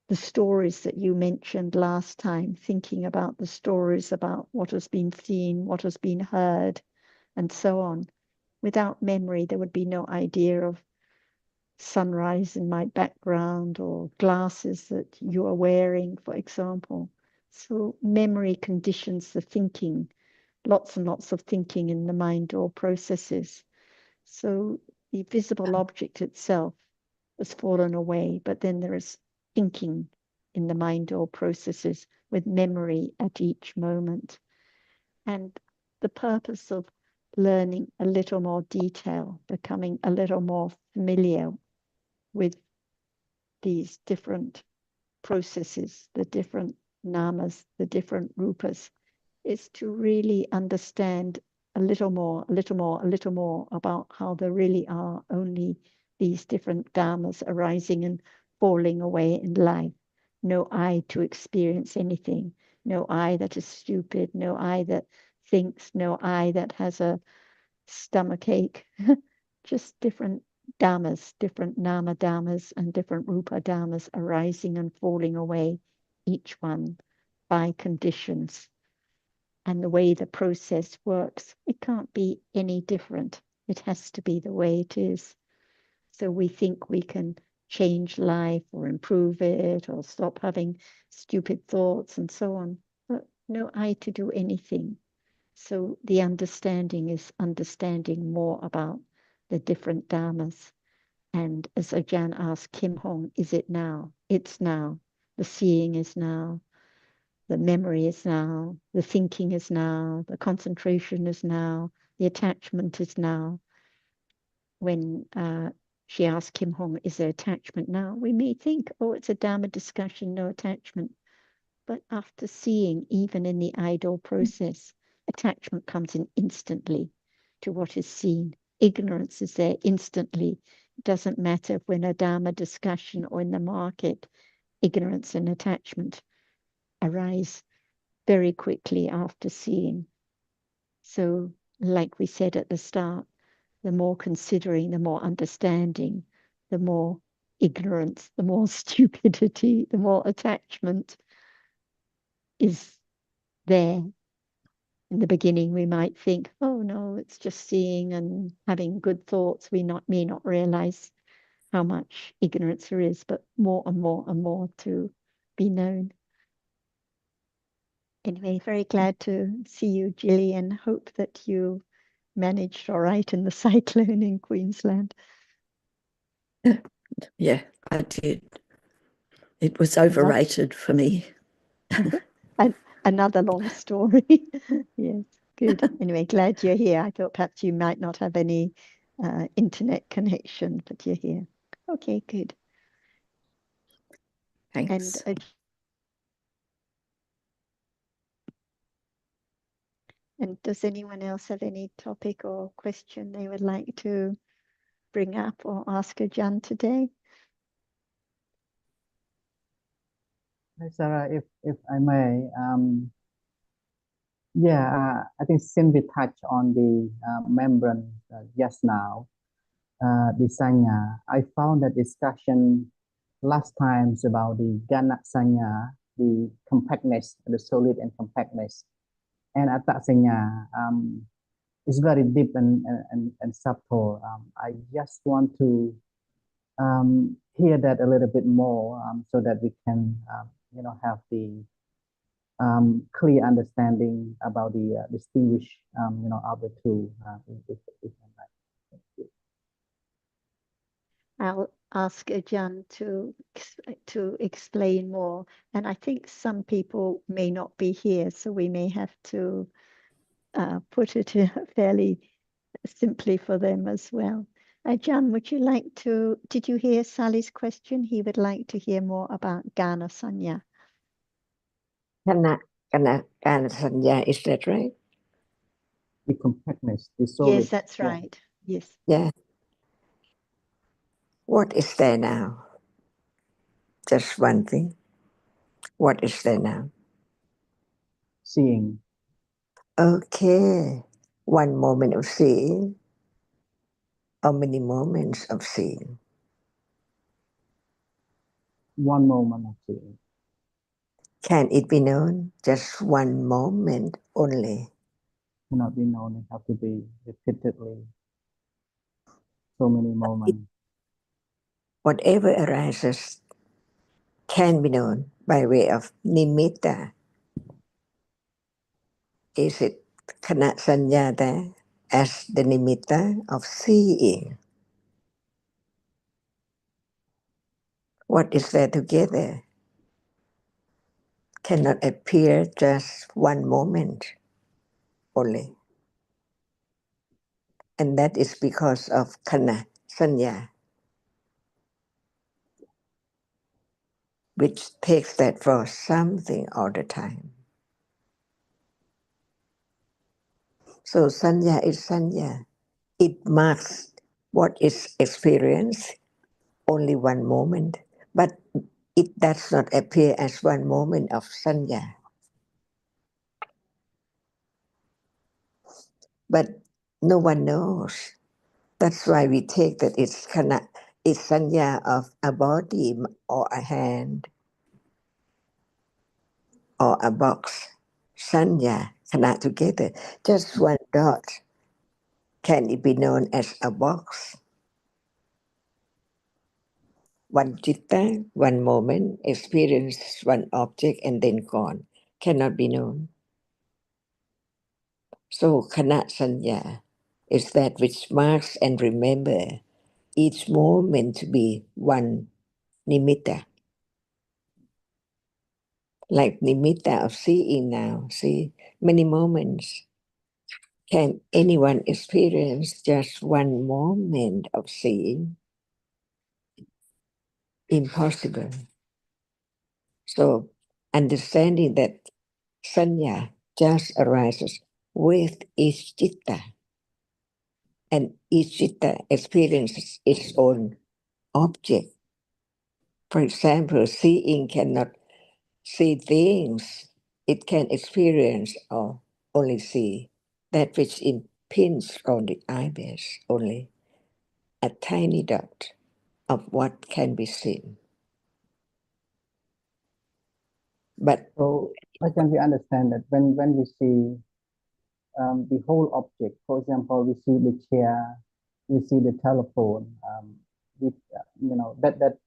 the stories that you mentioned last time, thinking about the stories about what has been seen, what has been heard, and so on. Without memory, there would be no idea of sunrise in my background or glasses that you are wearing, for example. So memory conditions the thinking, lots and lots of thinking in the mind or processes. So the visible object itself has fallen away, but then there is thinking in the mind or processes with memory at each moment. And the purpose of learning a little more detail, becoming a little more familiar with these different processes, the different namas, the different rupas, is to really understand a little more about how there really are only these different dharmas arising and falling away in life. No I to experience anything, no I that is stupid, no I that thinks, no I that has a stomach ache, just different dhammas, different nama dhammas and different rupa dhammas arising and falling away, each one by conditions. And the way the process works, it can't be any different. It has to be the way it is. So we think we can change life or improve it or stop having stupid thoughts and so on. But no I to do anything. So the understanding is understanding more about the different dhammas. And as Ajahn asked Kim Hong, is it now? It's now. The seeing is now. The memory is now. The thinking is now. The concentration is now. The attachment is now. When she asked Kim Hong, is there attachment now? We may think, oh, it's a Dhamma discussion, no attachment. But after seeing, even in the idle process, attachment comes in instantly to what is seen. Ignorance is there instantly. It doesn't matter if we're in a Dhamma discussion or in the market, ignorance and attachment arise very quickly after seeing. So, like we said at the start, the more considering, the more understanding, the more ignorance, the more stupidity, the more attachment is there. In the beginning, we might think, oh no, it's just seeing and having good thoughts. We may not realize how much ignorance there is, but more and more and more to be known. Anyway, very glad to see you, Gillian. Hope that you managed all right in the cyclone in Queensland. Yeah, I did. It was overrated for me. Another long story. Yes, good. Anyway, glad you're here. I thought perhaps you might not have any internet connection, but you're here. Okay, good. Thanks. And does anyone else have any topic or question they would like to bring up or ask Ajahn today? Hi, Sarah, if I may, I think since we touched on the membrane just now, the sanya, I found that discussion last times about the gana sanya, the compactness, the solid and compactness, and atta sanya is very deep and subtle. I just want to hear that a little bit more so that we can, have the clear understanding about the distinguish, of the two. I'll ask Ajahn to explain more. And I think some people may not be here, so we may have to put it fairly simply for them as well. Ajahn, would you like to, did you hear Sally's question? He would like to hear more about Gana Sanya. Kana sanya, is that right? The compactness, the solid. Yes, that's right. Yes. Yeah. What is there now? Just one thing. What is there now? Seeing. Okay. One moment of seeing. How many moments of seeing? One moment of seeing. Can it be known? Just one moment only. Cannot be known. It have to be repeatedly. So many moments. Whatever arises can be known by way of nimitta. Is it kana sanya there as the nimitta of seeing? What is there together cannot appear just one moment only. And that is because of kana sanya, which takes that for something all the time. So sanya is sanya. It marks what is experienced only one moment, but it does not appear as one moment of sanya. But no one knows That's why we take that it's sanya of a body or a hand or a box. Sanya, khana together. Just one dot. Can it be known as a box? One chitta, one moment, experience one object and then gone. Cannot be known. So khana sanya is that which marks and remember each moment to be one nimitta. Like nimitta of seeing now, see, many moments. Can anyone experience just one moment of seeing? Impossible. So understanding that sanya just arises with each citta, and each citta experiences its own object. For example, seeing cannot see things, it can experience or only see that which impinges on the eyebase, only a tiny dot of what can be seen. But So how can we understand that when we see the whole object, for example, we see the chair, we see the telephone, that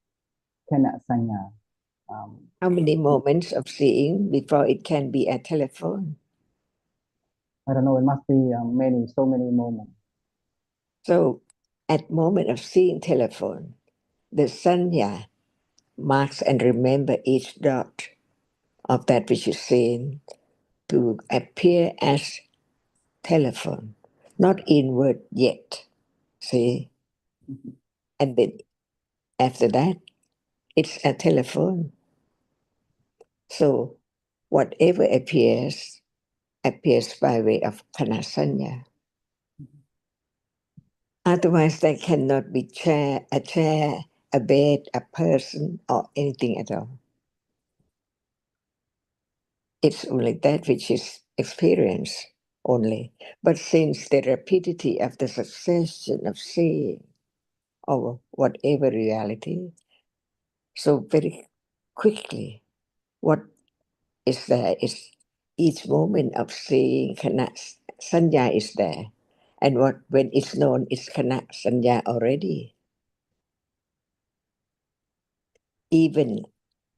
cannot sanya. how many moments of seeing before it can be a telephone? I don't know, it must be so many moments. So at moment of seeing telephone, the sanya marks and remember each dot of that which is seen to appear as telephone, not inward yet. See? And then after that, it's a telephone. So whatever appears by way of panasanya. Otherwise, there cannot be a chair, a bed, a person, or anything at all. It's only that which is experienced only. But since the rapidity of the succession of seeing or whatever reality, so very quickly, what is there is each moment of seeing sanya is there. And what when it's known is sanya already. Even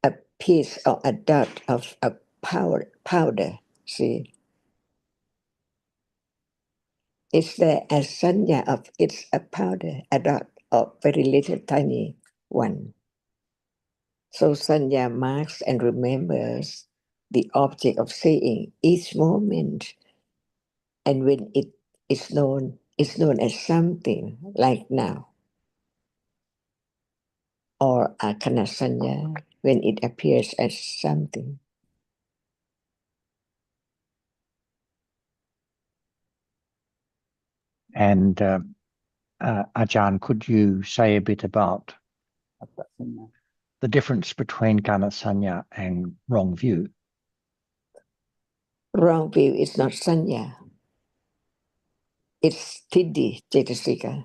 a piece or a dot of a powder, see, is there a sanya of it's a powder, a dot, or very little tiny one. So sanya marks and remembers the object of seeing each moment, and when it is known, it's known as something like now, or a kanasanya when it appears as something. And Ajahn, could you say a bit about the difference between Ganasanya and wrong view? Wrong view is not sanya. It's Tiddi Cetasika.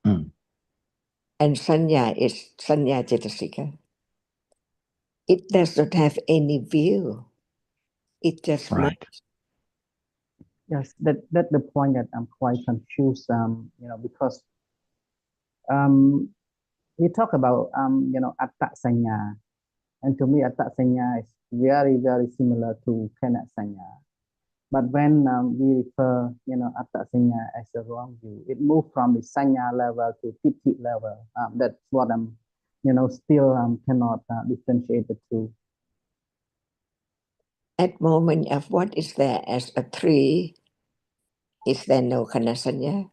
Mm. And sanya is sanya Cetasika. It does not have any view. It just Right. Yes, that's the point that I'm quite confused. Because we talk about atta sanya, and to me atta sanya is very very similar to kena sanya. But when we refer atta sanya as a wrong view, it moved from the sanya level to titti level. That's what I'm still cannot differentiate the two. at moment of what is there as a tree, is there no kanasanya?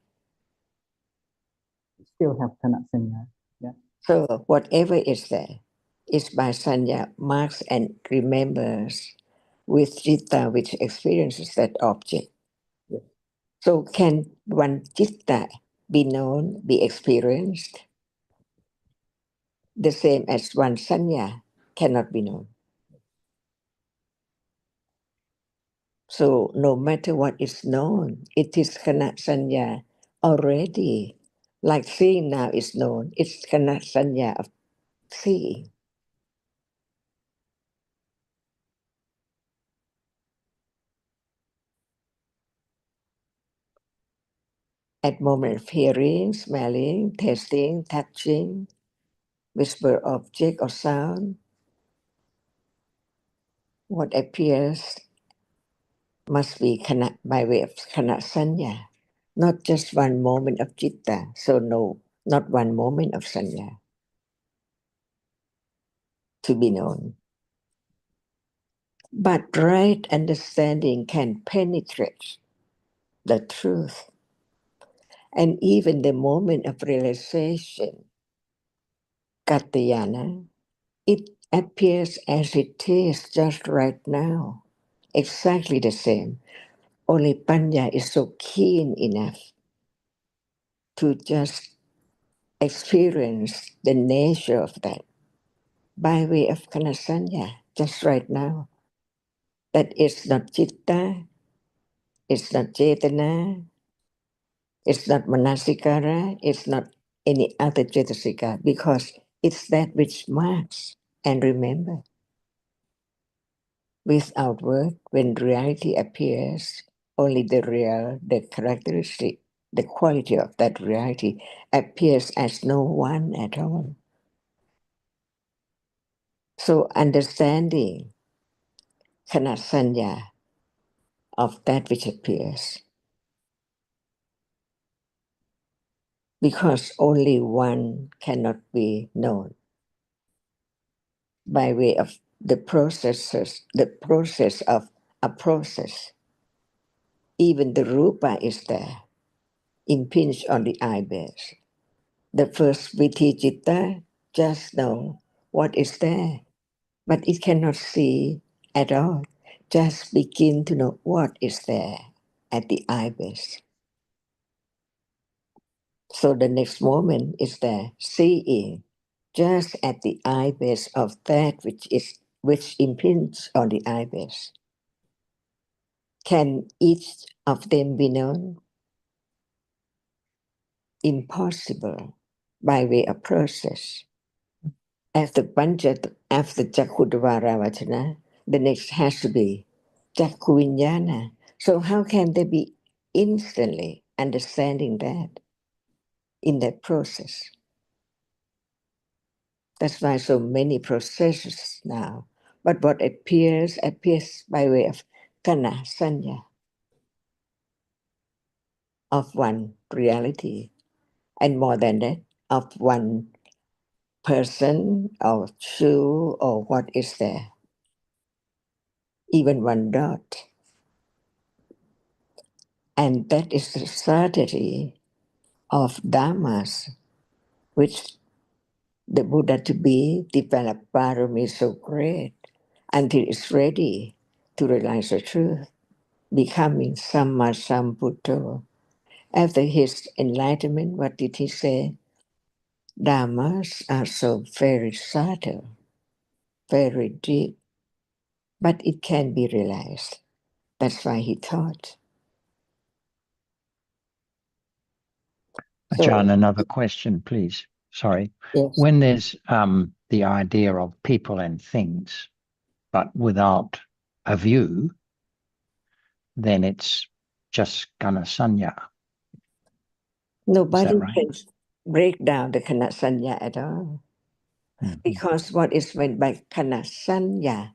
Still have kena sanya. Yeah. So whatever is there is by sanya marks and remembers with citta which experiences that object. Yes. So can one citta be known, be experienced? The same as one sanya cannot be known. So no matter what is known, it is kana sanya already Like seeing now is known. It's kana sanya of seeing. At moment of hearing, smelling, tasting, touching, whisper object or sound, what appears must be kana, by way of kana sanya, not just one moment of citta. So no, not one moment of sanya to be known. But right understanding can penetrate the truth. And even the moment of realization, Katyana, it appears as it is just right now, exactly the same. Only Panya is so keen enough to just experience the nature of that by way of Kanasanya, just right now. That it's not Chitta, it's not Chetana, it's not Manasikara, it's not any other Cetasika, because it's that which marks and remember. Without word, when reality appears, only the real, the characteristic, the quality of that reality appears as no one at all. So understanding Kanasanya of that which appears, because only one cannot be known by way of the processes, the process of a process. Even the rupa is there, impinged on the eye base. The first Vitijitta just know what is there, but it cannot see at all. Just begin to know what is there at the eye base. So the next moment is there, seeing just at the eye base of that which impinges on the eye base. Can each of them be known? Impossible by way of process. After Jakudvara Vachana, the next has to be Jakuvinyana. So how can they be instantly understanding that in that process? That's why so many processes now. But what appears by way of kana sanya, of one reality, and more than that, of one person or shoe or what is there, even one dot. And that is the strategy of Dhammas, which the Buddha to be developed parami so great until it's ready to realize the truth, becoming Samma Sambuddho. After his enlightenment, what did he say? Dhammas are so very subtle, very deep, but it can be realized. That's why he taught. John, another question, please. Sorry. Yes. When there's the idea of people and things, but without a view, then it's just Ganasanya. Nobody right? can break down the kana sanya at all. Because what is meant by kana sanya?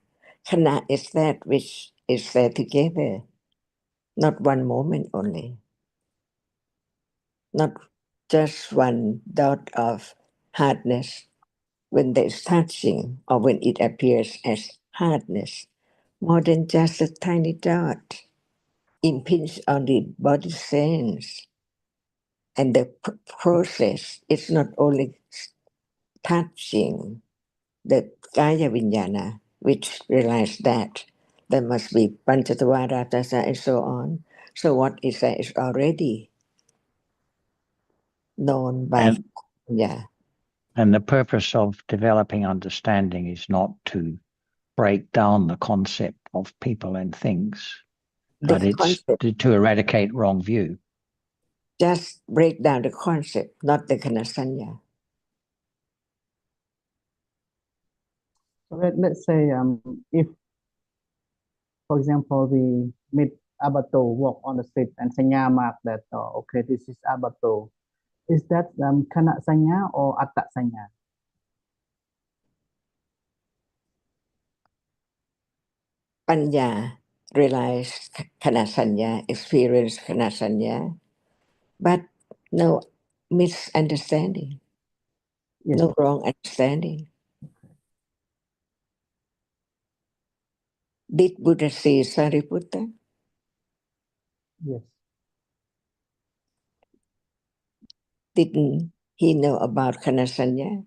Kana is that which is there together, not one moment only. Not just one dot of hardness when there is touching or when it appears as hardness. More than just a tiny dot impinged on the body sense. And the process is not only touching the Kaya Vijnana, which realize that there must be Panchattavara, Tassa, and so on. So what is that is already known by, And the purpose of developing understanding is not to break down the concept of people and things, but it's to eradicate wrong view. just break down the concept, not the kanasanya. So let's say if, for example, we meet abato, walk on the street, and sanya mark that, okay, this is abato. Is that kana sanya or atta sanya? Panya realize kanasanya, experience kanasanya, but no misunderstanding, Yes. no wrong understanding. Did Buddha see Sariputta? Yes. Didn't he know about kanasanya?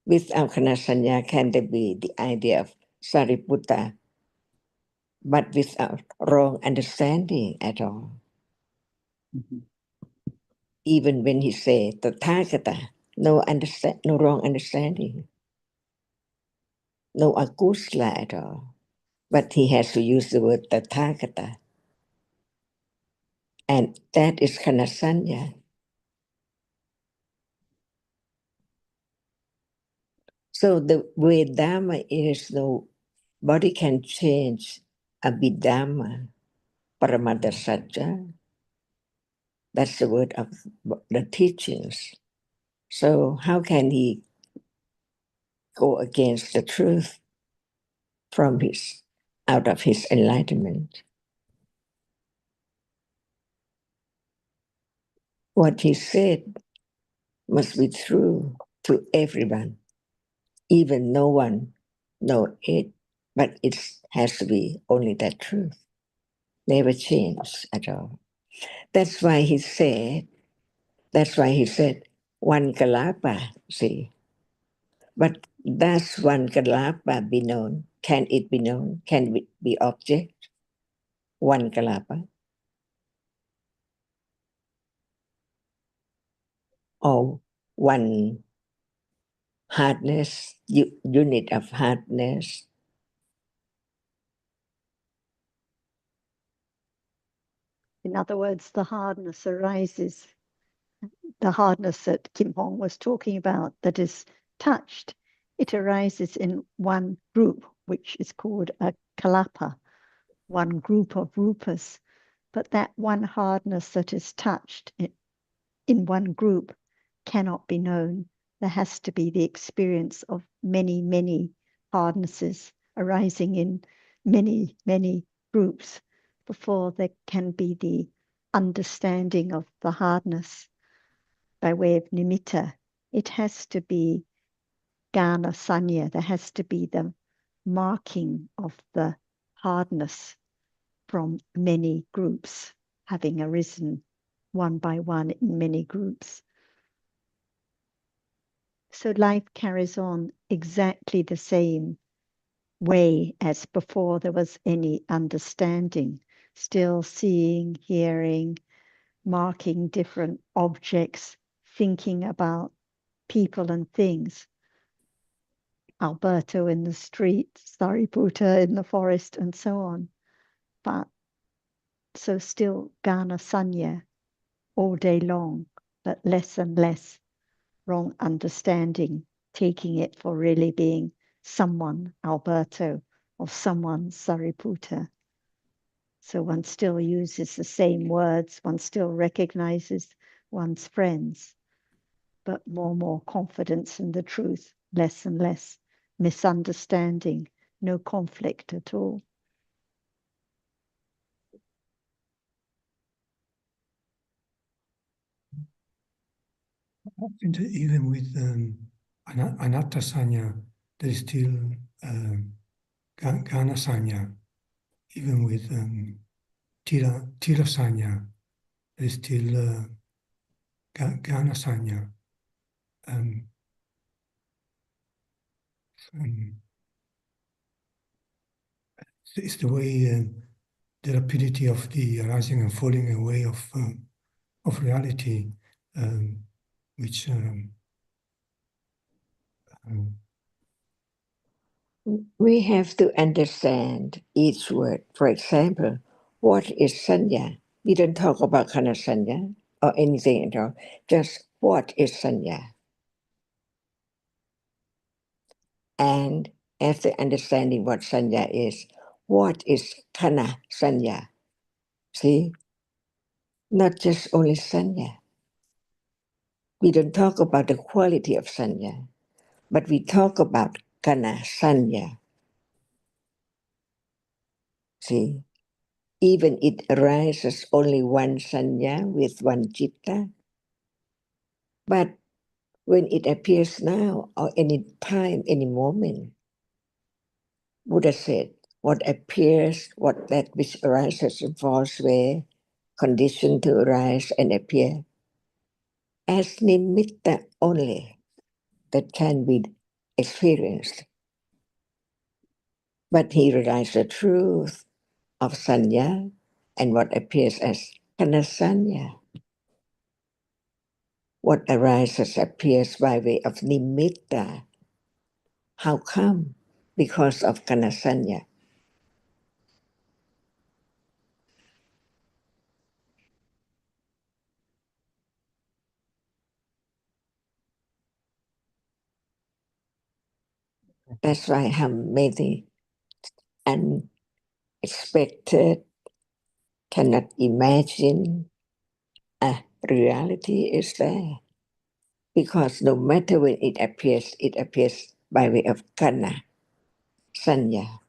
Without kanasanya, can there be the idea of Sariputta, but without wrong understanding at all? Mm-hmm. Even when he said Tathagata, no wrong understanding, no akusla at all. But he has to use the word Tathagata. And that is kanasanya. So the way Dhamma is, nobody can change Abhidhamma, Paramadasajja. That's the word of the teachings. So how can he go against the truth from out of his enlightenment? What he said must be true to everyone, even no one know it, but it has to be only that truth. Never change at all. That's why he said, one kalapa, see. But does one kalapa be known? Can it be known? Can it be object? One kalapa? Or one hardness, unit of hardness? In other words, the hardness arises, the hardness that Kim Hong was talking about that is touched, it arises in one group, which is called a kalapa, one group of rupas. But that one hardness that is touched in one group cannot be known. There has to be the experience of many, many hardnesses arising in many, many groups before there can be the understanding of the hardness by way of nimitta. It has to be gana sanya. There has to be the marking of the hardness from many groups having arisen one by one in many groups. So life carries on exactly the same way as before there was any understanding, still seeing, hearing, marking different objects, thinking about people and things. Alberto in the street, Sariputta in the forest, and so on. But so still Gana Sanya all day long, but less and less wrong understanding, taking it for really being someone, Alberto, or someone, Sariputta. So one still uses the same words, one still recognizes one's friends, but more and more confidence in the truth, less and less misunderstanding, no conflict at all. I think that even with anatta sanya, there is still gana sanya. Even with tira sanya, there is still gana sanya. It's the way the rapidity of the arising and falling away of reality, which we have to understand each word. For example, what is sanya? We don't talk about kana sanya or anything at all. Just what is sanya? And after understanding what sanya is, what is kana sanya? See? Not just only sanya. We don't talk about the quality of sanya, but we talk about kana sanya. See? Even it arises only one sanya with one citta, but when it appears now or any time, any moment, Buddha said, what appears, what that which arises in false way, conditioned to arise and appear, as nimitta only, that can be experienced. But he realized the truth of sanya and what appears as kanasanya. What arises appears by way of nimitta. How come? Because of kanasanya. That's why how many unexpected, cannot imagine a reality is there. Because no matter when it appears by way of kana, sanya.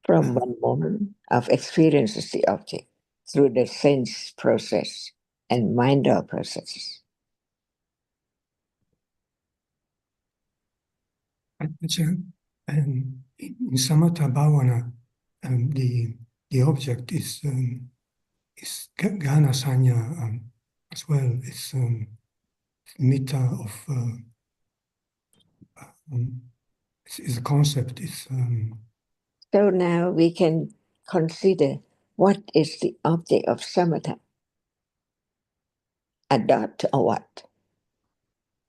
From one moment of experience as the object through the sense process and mind process. In samatha bhavana, the object is ghana sanya as well. It's metta of is a concept. So now we can consider what is the object of samatha. A dot or what?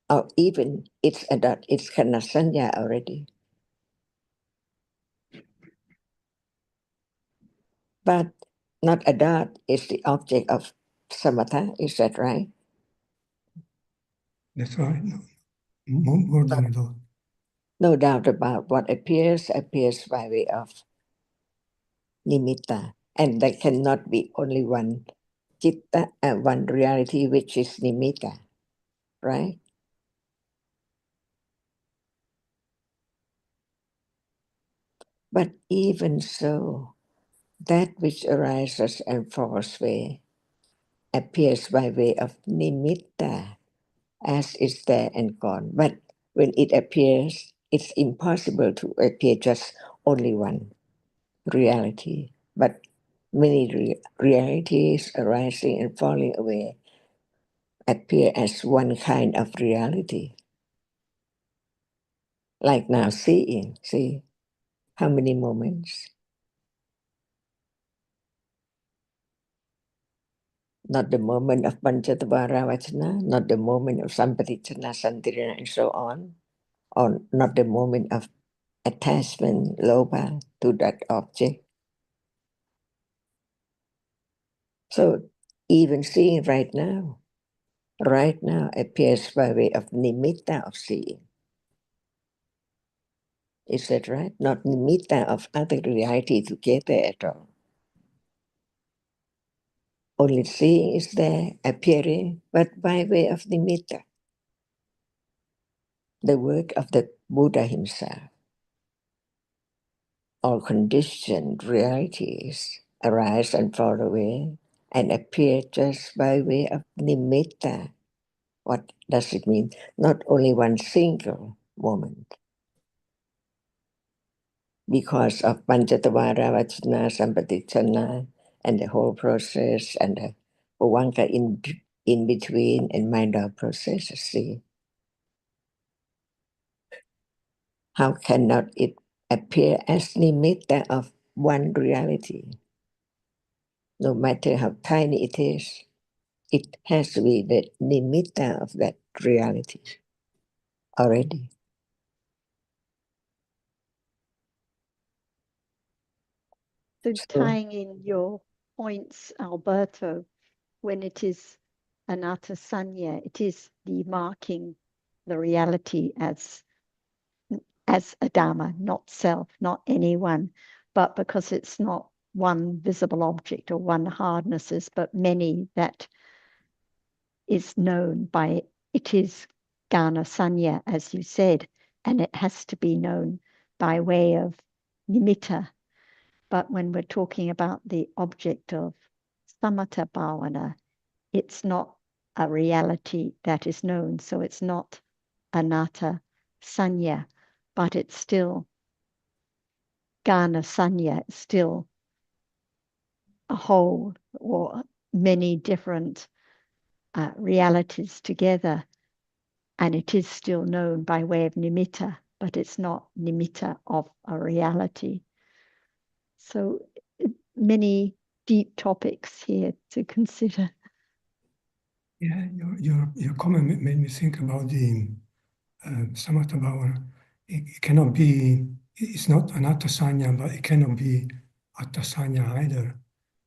Or even it's a dot, it's kanasanya already. But not a dot is the object of samatha, is that right? That's right. No, more than a dot. No doubt about what appears by way of nimitta. And there cannot be only one citta and one reality, which is nimitta, right? But even so, that which arises and falls away appears by way of nimitta, as is there and gone. But when it appears, it's impossible to appear just only one reality, but many realities arising and falling away appear as one kind of reality. Like now seeing, see how many moments? Not the moment of Panchatabhara Vachana, not the moment of Sampatichana, Santirana, and so on, or not the moment of attachment, lobha, to that object. So even seeing right now appears by way of nimitta of seeing. Is that right? Not nimitta of other reality together at all. Only seeing is there, appearing, but by way of nimitta. The work of the Buddha himself. All conditioned realities arise and fall away and appear just by way of nimitta. What does it mean? Not only one single moment. Because of Panchatabhara, Vachana, Sampatichana, and the whole process, and the Uvanka in between, and mind processes, see. How cannot it appear as nimitta of one reality? No matter how tiny it is, it has to be the nimitta of that reality already. So tying in your points, Alberto, when it is anatta sanya, it is demarking the reality as a Dhamma, not self, not anyone, but because it's not one visible object or one hardnesses, but many that is known by, it is Gana Sanya, as you said, and it has to be known by way of nimitta. But when we're talking about the object of samatha bhavana, it's not a reality that is known. So it's not anatta sanya, but it's still Gana sanya, it's still a whole or many different realities together. And it is still known by way of nimitta, but it's not nimitta of a reality. So many deep topics here to consider. Yeah, your comment made me think about the samatha bhavana. It cannot be, it's not anatta sanya, but it cannot be atta sanya either,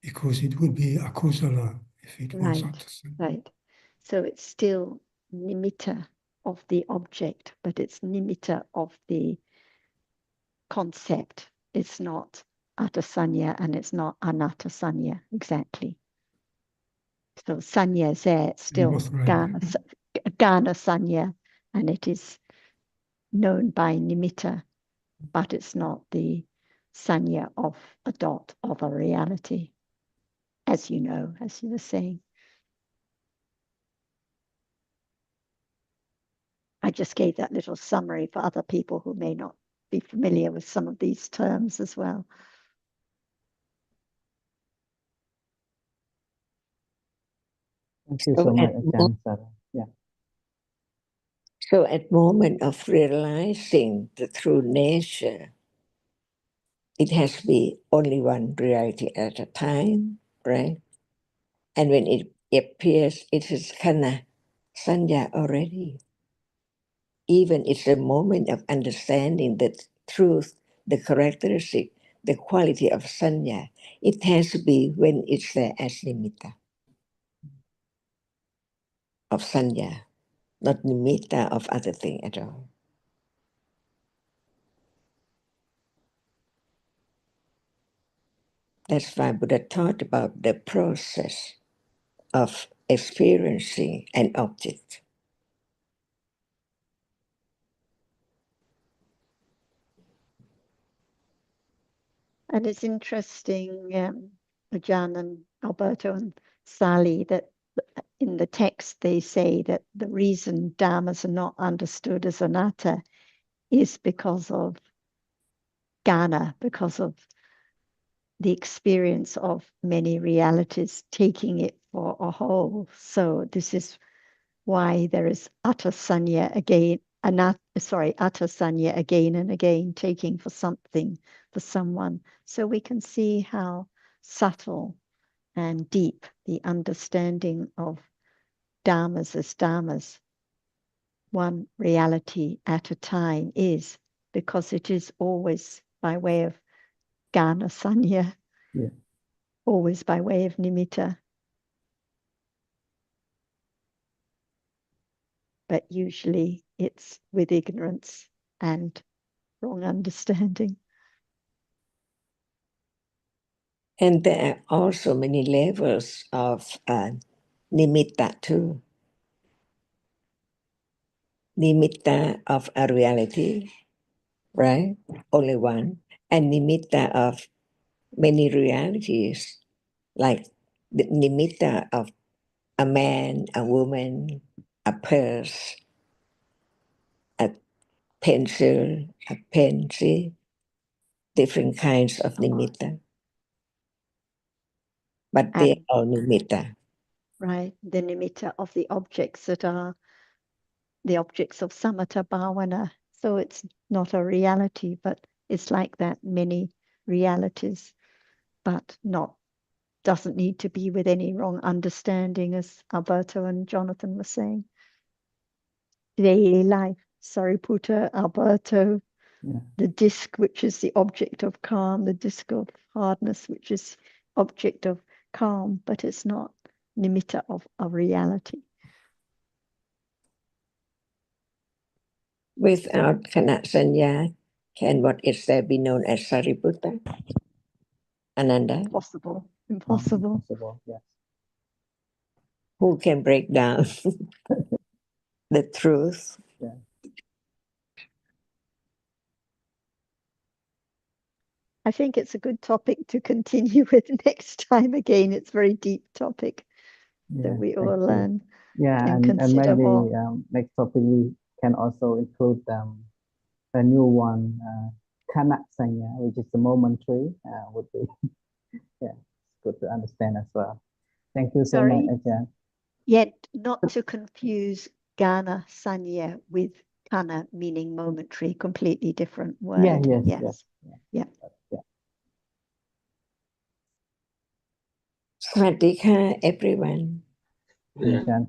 because it would be akusala if it was atta sanya. Right. So it's still nimitta of the object, but it's nimitta of the concept. It's not atta sanya and it's not anatta sanya, exactly. So sanya is there, it's still Right. Gana sanya, and it is known by nimitta, but it's not the sanya of a dot of a reality, as you know, as you were saying. I just gave that little summary for other people who may not be familiar with some of these terms as well. Thank you so much, Ajahn Sarah. Yeah. So at moment of realizing the true nature, it has to be only one reality at a time, right? And when it appears, it is kana sanya already. Even it's a moment of understanding the truth, the characteristic, the quality of sanya. It has to be when it's there as nimitta of sanya, not nimitta of other thing at all. That's why Buddha taught about the process of experiencing an object. And it's interesting, Jan and Alberto and Sally, that in the text they say that the reason dharmas are not understood as anatta is because of Gana, because of the experience of many realities, taking it for a whole. So this is why there is atta sanya again, atta sanya again and again, taking for something, for someone. So we can see how subtle and deep the understanding of dharmas as dharmas, one reality at a time, is, because it is always by way of Gana Sanya, always by way of nimitta. But usually it's with ignorance and wrong understanding. And there are also many levels of nimitta too. Nimitta of a reality, right? Only one. And nimitta of many realities, like the nimitta of a man, a woman, a purse, a pencil, a pen, see? Different kinds of nimitta. But they are all nimitta. Right, the nimitta of the objects that are the objects of samatha bhavana. So it's not a reality, but it's like that, many realities, but doesn't need to be with any wrong understanding, as Alberto and Jonathan were saying. Daily life, Sariputta, Alberto, Yeah. the disc, which is the object of calm, the disc of hardness, which is object of calm, but it's not nimitta of reality. Without Kana Sanya, can what is there be known as Sariputta? Ananda? Impossible. Impossible. Impossible, yes. Who can break down the truth? Yeah. I think it's a good topic to continue with next time. Again, it's a very deep topic that we all learn. Yeah, can and consider maybe more. next topic we can also include a new one, Kana Sanya, which is the momentary, would be yeah, it's good to understand as well. Thank you so much, Ajahn. Yet not to confuse Gana Sanya with Kana, meaning momentary, completely different word. Yes. Yeah. Swadika, everyone. Ajahn